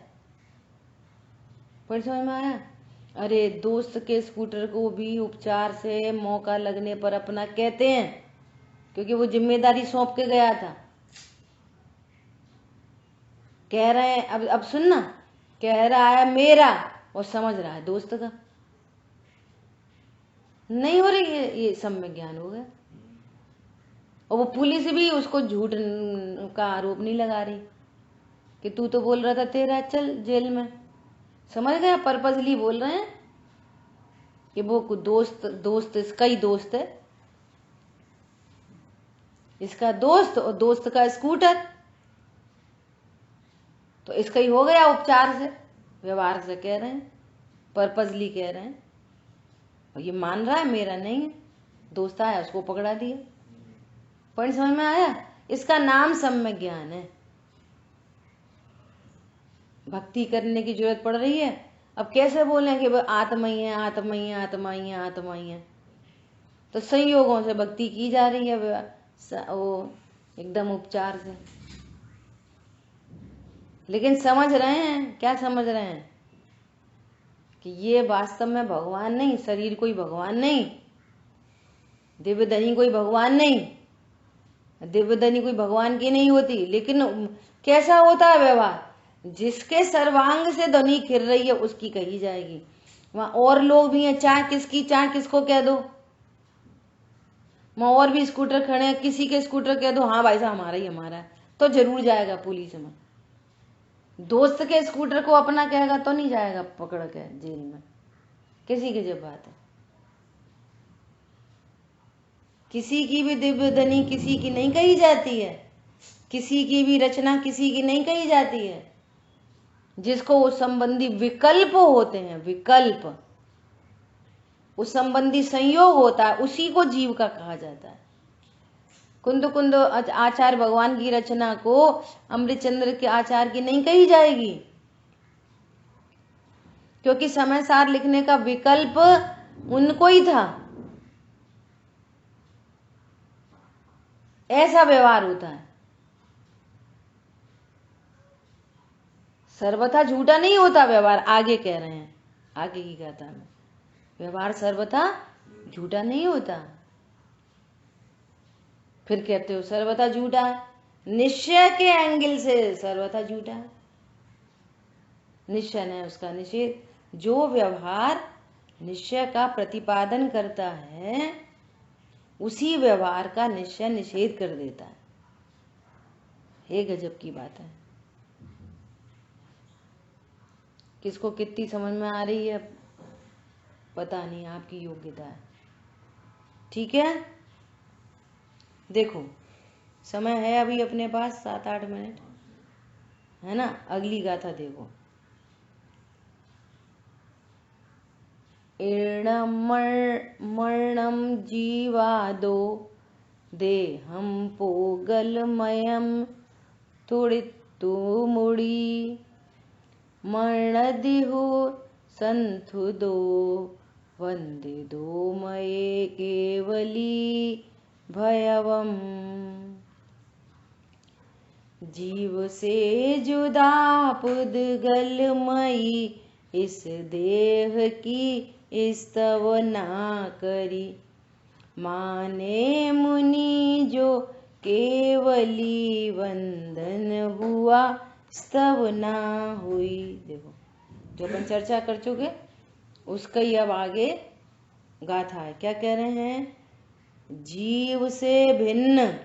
पर समझ में आया? अरे दोस्त के स्कूटर को भी उपचार से मौका लगने पर अपना कहते हैं, क्योंकि वो जिम्मेदारी सौंप के गया था। कह रहे हैं, अब सुनना, कह रहा है मेरा और समझ रहा है दोस्त का। नहीं हो रही ये सम्यक ज्ञान हो गया। और वो पुलिस भी उसको झूठ का आरोप नहीं लगा रही कि तू तो बोल रहा था तेरा, चल जेल में। समझ गया? पर्पजली बोल रहे हैं कि वो दोस्त इसका ही दोस्त है, इसका दोस्त और दोस्त का स्कूटर, तो इसका ही हो गया उपचार से, व्यवहार से कह रहे हैं, पर्पजली कह रहे हैं। और ये मान रहा है मेरा नहीं है, दोस्त आया उसको पकड़ा दिया। पॉइंट समझ में आया? इसका नाम सम्यक ज्ञान है। भक्ति करने की जरूरत पड़ रही है। अब कैसे बोले कि वो आत्मा ही है, आत्मा ही है, आत्मा ही है, आत्मा ही है? तो संयोगों से भक्ति की जा रही है, वो एकदम उपचार से। लेकिन समझ रहे हैं, क्या समझ रहे हैं? कि ये वास्तव में भगवान नहीं, शरीर कोई भगवान नहीं, दिव्यधनी कोई भगवान नहीं, दिव्यधनी कोई भगवान की नहीं होती। लेकिन कैसा होता है व्यवहार? जिसके सर्वांग से ध्वनि खिर रही है उसकी कही जाएगी। वहां और लोग भी हैं, चाहे किसको कह दो, वहां और भी स्कूटर खड़े हैं, किसी के स्कूटर कह दो, हाँ भाई साहब हमारा ही हमारा है, तो जरूर जाएगा पुलिस में। दोस्त के स्कूटर को अपना कहेगा तो नहीं जाएगा पकड़ के जेल में। किसी की जब बात है, किसी की भी दिव्य धनी किसी की नहीं कही जाती है, किसी की भी रचना किसी की नहीं कही जाती है। जिसको उस संबंधी विकल्प होते हैं, विकल्प, उस संबंधी संयोग होता है, उसी को जीव का कहा जाता है। कुंद आचार्य भगवान की रचना को अमृतचंद्र के आचार्य की नहीं कही जाएगी, क्योंकि समय सार लिखने का विकल्प उनको ही था। ऐसा व्यवहार होता है, सर्वथा झूठा नहीं होता व्यवहार। आगे कह रहे हैं, आगे की कहता है, व्यवहार सर्वथा झूठा नहीं होता। फिर कहते हो सर्वथा झूठा है, निश्चय के एंगल से सर्वथा झूठा है। निश्चय है उसका निषेध। जो व्यवहार निश्चय का प्रतिपादन करता है उसी व्यवहार का निश्चय निषेध कर देता है। ये गजब की बात है। किसको कितनी समझ में आ रही है पता नहीं, आपकी योग्यता है। ठीक है, देखो समय है अभी अपने पास 7-8 मिनट, है ना। अगली गाथा देखो। मरणम जीवादो देहम पोगलमयम तुड़ित्तु मुड़ी मरणदिहु संतु दो वंदे दो मये केवली भयवम। जीव से जुदा पुद्गलमयी इस देह की स्तव ना करी। माने मुनि जो केवली वंदन हुआ स्तव ना हुई। देखो जो अपन चर्चा कर चुके उसका ही अब आगे गाथा है। क्या कह रहे हैं? जीव से भिन्न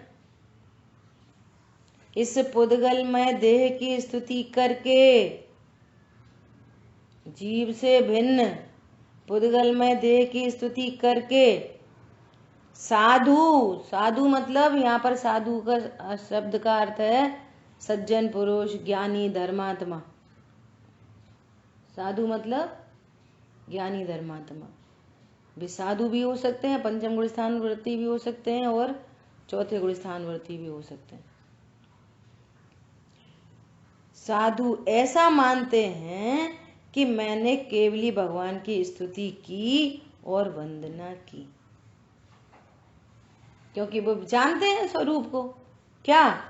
इस पुद्गलमय देह की स्तुति करके, जीव से भिन्न पुद्गलमय देह की स्तुति करके साधु, साधु मतलब यहाँ पर साधु का शब्द का अर्थ है सज्जन पुरुष, ज्ञानी, धर्मात्मा। साधु मतलब ज्ञानी, धर्मात्मा। भी साधु भी हो सकते हैं, पंचम गुण स्थान वृत्ति भी हो सकते हैं और चौथे गुण स्थान वृत्ति भी हो सकते हैं। साधु ऐसा मानते हैं कि मैंने केवली भगवान की स्तुति की और वंदना की, क्योंकि वो जानते हैं स्वरूप को। क्या?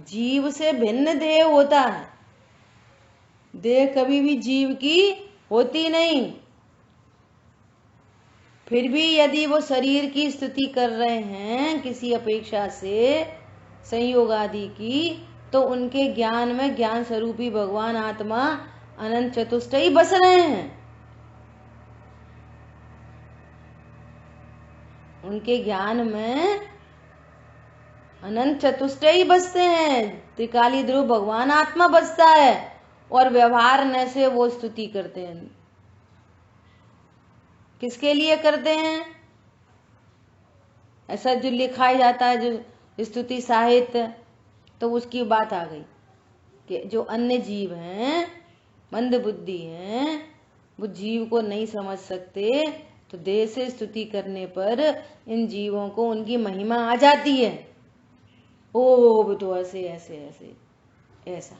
जीव से भिन्न देह होता है, देह कभी भी जीव की होती नहीं। फिर भी यदि वो शरीर की स्तुति कर रहे हैं किसी अपेक्षा से संयोग आदि की, तो उनके ज्ञान में ज्ञान स्वरूपी भगवान आत्मा अनंत चतुष्टयी बस रहे हैं। उनके ज्ञान में अनंत चतुष्टयी बसते हैं, त्रिकाली ध्रुव भगवान आत्मा बसता है और व्यवहार न से वो स्तुति करते हैं। किसके लिए करते हैं? ऐसा जो लिखा जाता है जो स्तुति साहित्य, तो उसकी बात आ गई कि जो अन्य जीव हैं, मंद बुद्धि हैं, वो जीव को नहीं समझ सकते, तो देह से स्तुति करने पर इन जीवों को उनकी महिमा आ जाती है। ओ तो ऐसे ऐसे ऐसे ऐसा,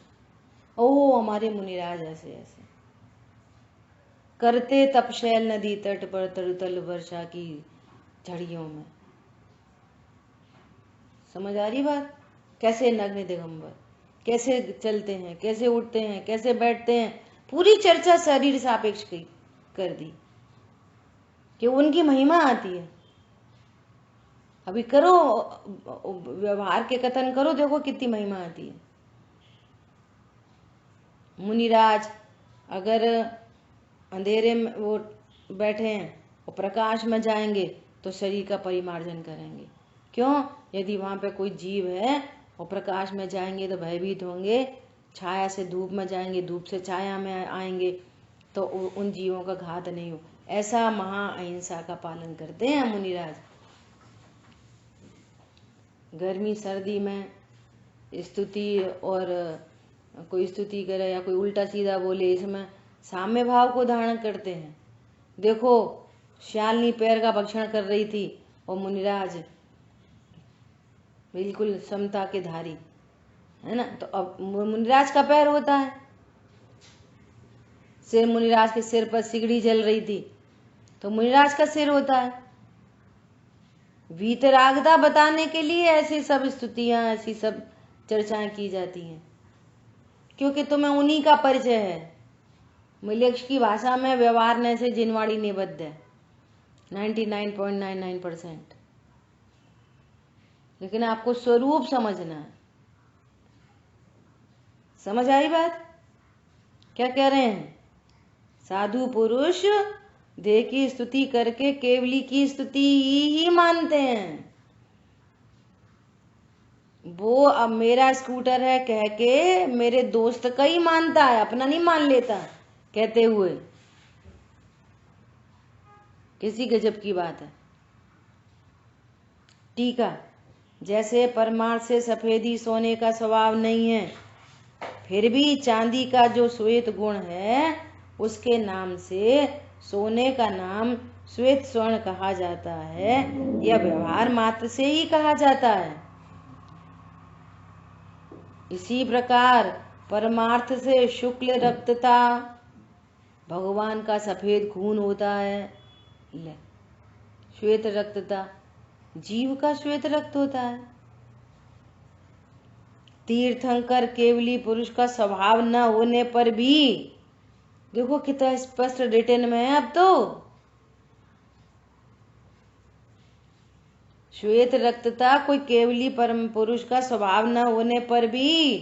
ओ हमारे मुनिराज ऐसे ऐसे करते तपशैल नदी तट पर तरुतल वर्षा की झड़ियों में। समझ आ रही बात? कैसे नग्न दिगंबर, कैसे चलते हैं, कैसे उठते हैं, कैसे बैठते हैं, पूरी चर्चा शरीर सापेक्ष की कर दी कि उनकी महिमा आती है। अभी करो व्यवहार के कथन करो, देखो कितनी महिमा आती है। मुनिराज अगर अंधेरे में वो बैठे हैं और प्रकाश में जाएंगे तो शरीर का परिमार्जन करेंगे। क्यों? यदि वहां पे कोई जीव है और प्रकाश में जाएंगे तो भयभीत होंगे, छाया से धूप में जाएंगे, धूप से छाया में आएंगे तो उन जीवों का घात नहीं हो। ऐसा महा अहिंसा का पालन करते हैं मुनिराज। गर्मी सर्दी में स्तुति और कोई स्तुति करे या कोई उल्टा सीधा बोले, इसमें साम्य भाव को धारण करते हैं। देखो श्यालनी पैर का भक्षण कर रही थी और मुनिराज बिल्कुल समता के धारी है ना, तो अब मुनिराज का पैर होता है। सिर, मुनिराज के सिर पर सिगड़ी जल रही थी तो मुनिराज का सिर होता है। वीतरागता बताने के लिए ऐसी सब स्तुतियां, ऐसी सब चर्चाएं की जाती हैं, क्योंकि तुम्हें उन्हीं का परिचय है। मिलेक्ष की भाषा में व्यवहार ने से जिनवाड़ी निबद्ध है 99.99%, लेकिन आपको स्वरूप समझना है। समझ आई बात? क्या कह रहे हैं? साधु पुरुष देह की स्तुति करके केवली की स्तुति ही मानते हैं। वो अब मेरा स्कूटर है कह के मेरे दोस्त का ही मानता है, अपना नहीं मान लेता कहते हुए। किसी गजब की बात है। टीका, जैसे परमार्थ से सफेदी सोने का स्वभाव नहीं है, फिर भी चांदी का जो श्वेत गुण है उसके नाम से सोने का नाम श्वेत स्वर्ण कहा जाता है, या व्यवहार मात्र से ही कहा जाता है। इसी प्रकार परमार्थ से शुक्ल रक्तता भगवान का सफेद खून होता है, ले श्वेत रक्तता, जीव का श्वेत रक्त होता है। तीर्थंकर केवली पुरुष का स्वभाव न होने पर भी, देखो कितना स्पष्ट रिटन में है। अब तो श्वेत रक्तता कोई केवली परम पुरुष का स्वभाव न होने पर भी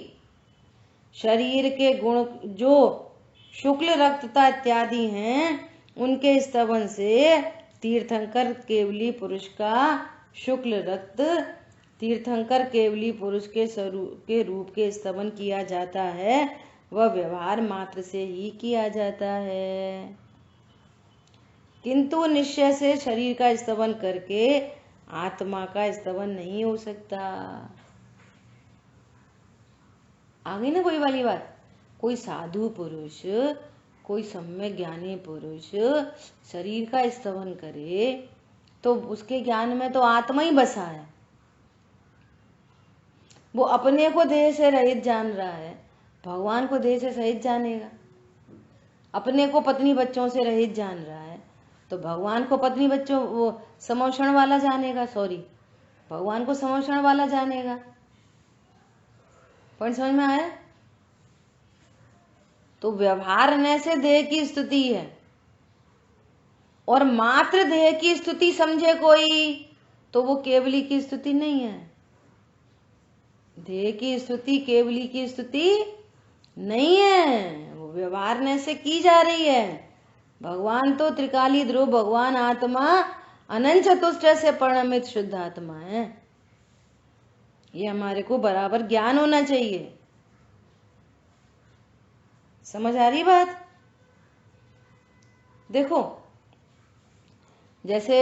शरीर के गुण जो शुक्ल रक्तता इत्यादि हैं, उनके स्तवन से तीर्थंकर केवली पुरुष का शुक्ल रक्त, तीर्थंकर केवली पुरुष के स्वरूप के रूप के स्तवन किया जाता है, वह व्यवहार मात्र से ही किया जाता है। किंतु निश्चय से शरीर का स्तवन करके आत्मा का स्तवन नहीं हो सकता। आ गई ना कोई वाली बात। कोई साधु पुरुष, कोई सम्यक ज्ञानी पुरुष शरीर का स्तवन करे तो उसके ज्ञान में तो आत्मा ही बसा है। वो अपने को देह से रहित जान रहा है, भगवान को देह से सहित जानेगा। अपने को पत्नी बच्चों से रहित जान रहा है तो भगवान को पत्नी बच्चों वो समोषण वाला जानेगा, भगवान को समोषण वाला जानेगा। पॉइंट समझ में आया? तो व्यवहार ने से देह की स्तुति है, और मात्र देह की स्तुति समझे कोई तो वो केवली की स्तुति नहीं है। देह की स्तुति केवली की स्तुति नहीं है, वो व्यवहार ने से की जा रही है। भगवान तो त्रिकाली ध्रुव, भगवान आत्मा अनंत चतुष्ट से परिणमित शुद्ध आत्मा है। ये हमारे को बराबर ज्ञान होना चाहिए। समझ आ रही बात? देखो जैसे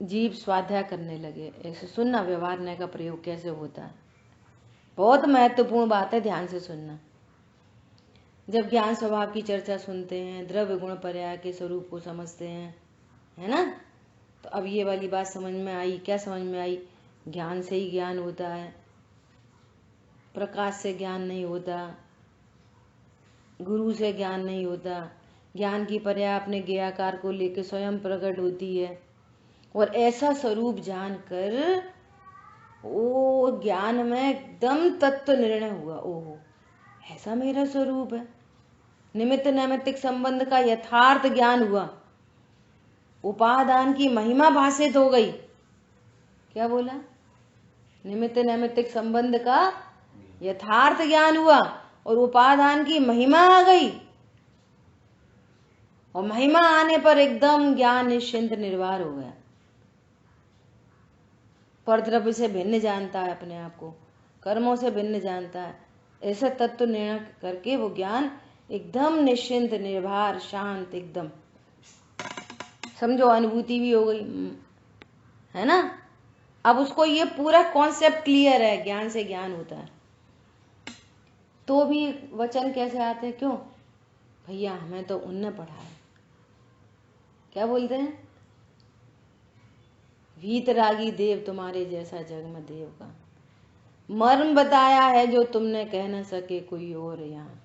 जीव स्वाध्याय करने लगे, ऐसे सुनना व्यवहार न्याय का प्रयोग कैसे होता है। बहुत महत्वपूर्ण बात है, ध्यान से सुनना। जब ज्ञान स्वभाव की चर्चा सुनते हैं, द्रव्य गुण पर्याय के स्वरूप को समझते हैं, है ना, तो अब ये वाली बात समझ में आई। क्या समझ में आई? ज्ञान से ही ज्ञान होता है, प्रकाश से ज्ञान नहीं होता, गुरु से ज्ञान नहीं होता। ज्ञान की पर्याय अपने ज्ञाकार को लेकर स्वयं प्रकट होती है, और ऐसा स्वरूप जानकर वो ज्ञान में एकदम तत्व निर्णय हुआ, ओहो ऐसा मेरा स्वरूप है। निमित्त नैमित्तिक संबंध का यथार्थ ज्ञान हुआ, उपादान की महिमा भाषित हो गई। क्या बोला? निमित्त नैमित्तिक संबंध का यथार्थ ज्ञान हुआ और उपादान की महिमा आ गई, और महिमा आने पर एकदम ज्ञान निश्चिंत निर्वार हो गया। परद्रव्य से भिन्न जानता है अपने आप को, कर्मों से भिन्न जानता है। ऐसा तत्व निर्णय करके वो ज्ञान एकदम निश्चिंत निर्भर शांत, एकदम समझो अनुभूति भी हो गई, है ना। अब उसको ये पूरा कॉन्सेप्ट क्लियर है, ज्ञान से ज्ञान होता है। तो भी वचन कैसे आते हैं? क्यों भैया, हमें तो उनने पढ़ाया। क्या बोलते हैं? वीतरागी देव तुम्हारे जैसा जग में देव का, मर्म बताया है जो तुमने कह न सके कोई और यहाँ।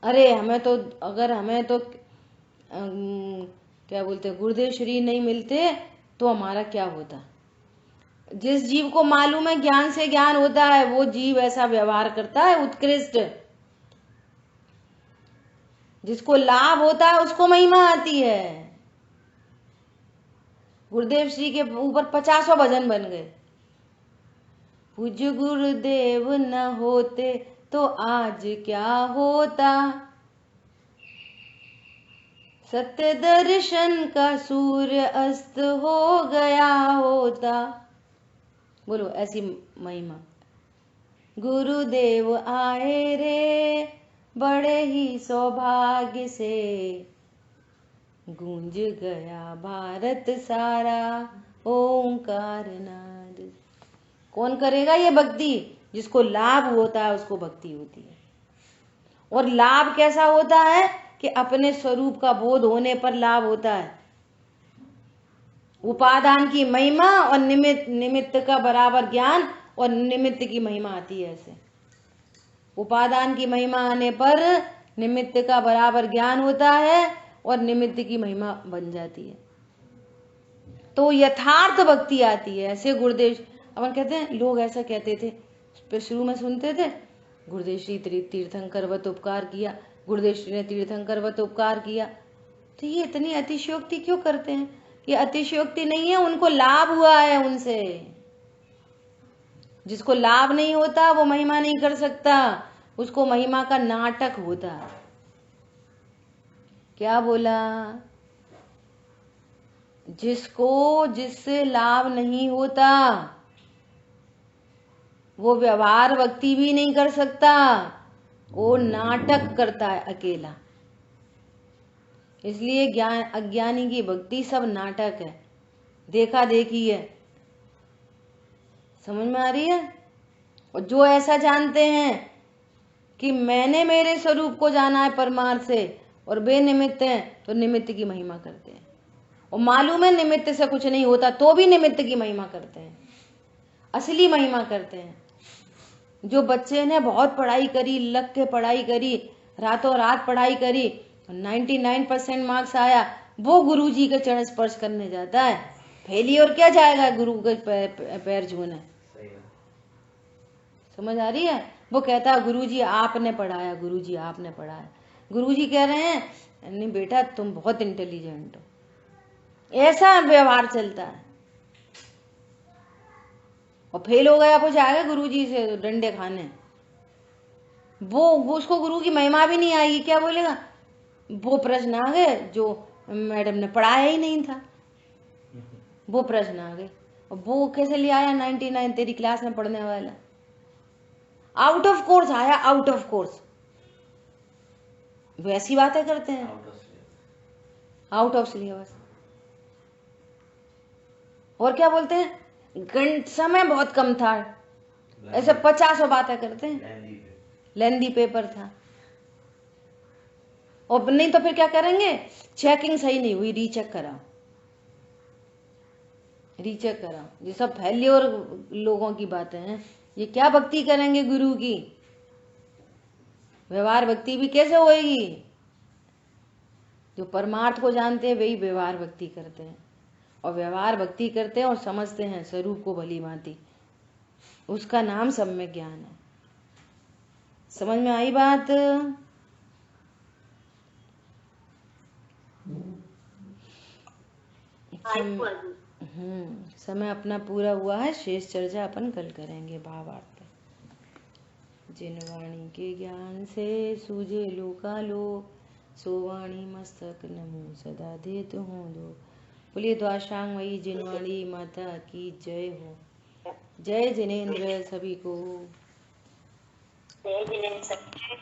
अरे हमें तो, अगर हमें तो क्या बोलते हैं, गुरुदेव श्री नहीं मिलते तो हमारा क्या होता। जिस जीव को मालूम है ज्ञान से ज्ञान होता है, वो जीव ऐसा व्यवहार करता है उत्कृष्ट। जिसको लाभ होता है उसको महिमा आती है। गुरुदेव श्री के ऊपर 50 भजन बन गए। पूज्य गुरुदेव न होते तो आज क्या होता, सत्य दर्शन का सूर्य अस्त हो गया होता। बोलो ऐसी महिमा। गुरुदेव आए रे बड़े ही सौभाग्य से, गूंज गया भारत सारा ओंकार नाद। कौन करेगा ये भक्ति? जिसको लाभ होता है उसको भक्ति होती है। और लाभ कैसा होता है कि अपने स्वरूप का बोध होने पर लाभ होता है। उपादान की महिमा और निमित्त का बराबर ज्ञान, और निमित्त की महिमा आती है। ऐसे उपादान की महिमा आने पर निमित्त का बराबर ज्ञान होता है और निमित्त की महिमा बन जाती है, तो यथार्थ भक्ति आती है। ऐसे गुरुदेव, अपन कहते हैं, लोग ऐसा कहते थे, शुरू में सुनते थे, गुरुदेव श्री तीर्थंकर उपकार किया, गुरुदेव श्री ने तीर्थंकर उपकार किया। तो ये इतनी अतिशयोक्ति क्यों करते हैं? ये अतिशयोक्ति नहीं है, उनको लाभ हुआ है उनसे। जिसको लाभ नहीं होता वो महिमा नहीं कर सकता, उसको महिमा का नाटक होता। क्या बोला? जिससे लाभ नहीं होता वो व्यवहार भक्ति भी नहीं कर सकता, वो नाटक करता है अकेला। इसलिए अज्ञानी की भक्ति सब नाटक है, देखा देखी है। समझ में आ रही है? और जो ऐसा जानते हैं कि मैंने मेरे स्वरूप को जाना है परमार्थ से और बेनिमित्त हैं, तो निमित्त की महिमा करते हैं। और मालूम है निमित्त से कुछ नहीं होता, तो भी निमित्त की महिमा करते हैं, असली महिमा करते हैं। जो बच्चे ने बहुत पढ़ाई करी, लग के पढ़ाई करी, रातों रात पढ़ाई करी, 99% मार्क्स आया, वो गुरुजी के चरण स्पर्श करने जाता है, फेलियर क्या जाएगा गुरु के पैर छूने। समझ आ रही है? वो कहता है गुरुजी आपने पढ़ाया, गुरुजी आपने पढ़ाया। गुरुजी कह रहे हैं नहीं बेटा तुम बहुत इंटेलिजेंट हो। ऐसा व्यवहार चलता है। और फेल हो गया, वो जाएगा गुरुजी से डंडे खाने। वो उसको गुरु की महिमा भी नहीं आएगी, क्या बोलेगा? वो प्रश्न आ गए जो मैडम ने पढ़ाया ही नहीं था, वो प्रश्न आ गए। और वो कैसे ले आया 99 तेरी क्लास में पढ़ने वाला? आउट ऑफ कोर्स आया, आउट ऑफ कोर्स। वैसी बातें करते हैं, आउट ऑफ सिलेबस। और क्या बोलते हैं? समय बहुत कम था, ऐसे 50 बातें करते हैं, लेंदी पेपर था। और नहीं तो फिर क्या करेंगे? चेकिंग सही नहीं हुई, रीचेक कराओ, रीचेक कराओ। ये सब फेल्योर लोगों की बातें हैं। ये क्या भक्ति करेंगे गुरु की? व्यवहार भक्ति भी कैसे होएगी? जो परमार्थ को जानते हैं वही व्यवहार भक्ति करते हैं, और व्यवहार भक्ति करते हैं और समझते हैं स्वरूप को भली भांति, उसका नाम सब में ज्ञान है। समझ में आई बात? समय अपना पूरा हुआ है, शेष चर्चा अपन कल करेंगे भावार्थ। जिन वाणी के ज्ञान से सूझे लोकालो, सो वाणी मस्तक नमो सदा देत हूँ दो। बोलिए द्वाशांग वही जिनवाणी माता की जय हो। जय जिनेन्द्र सभी को। जय जिनेन्द्र सभी।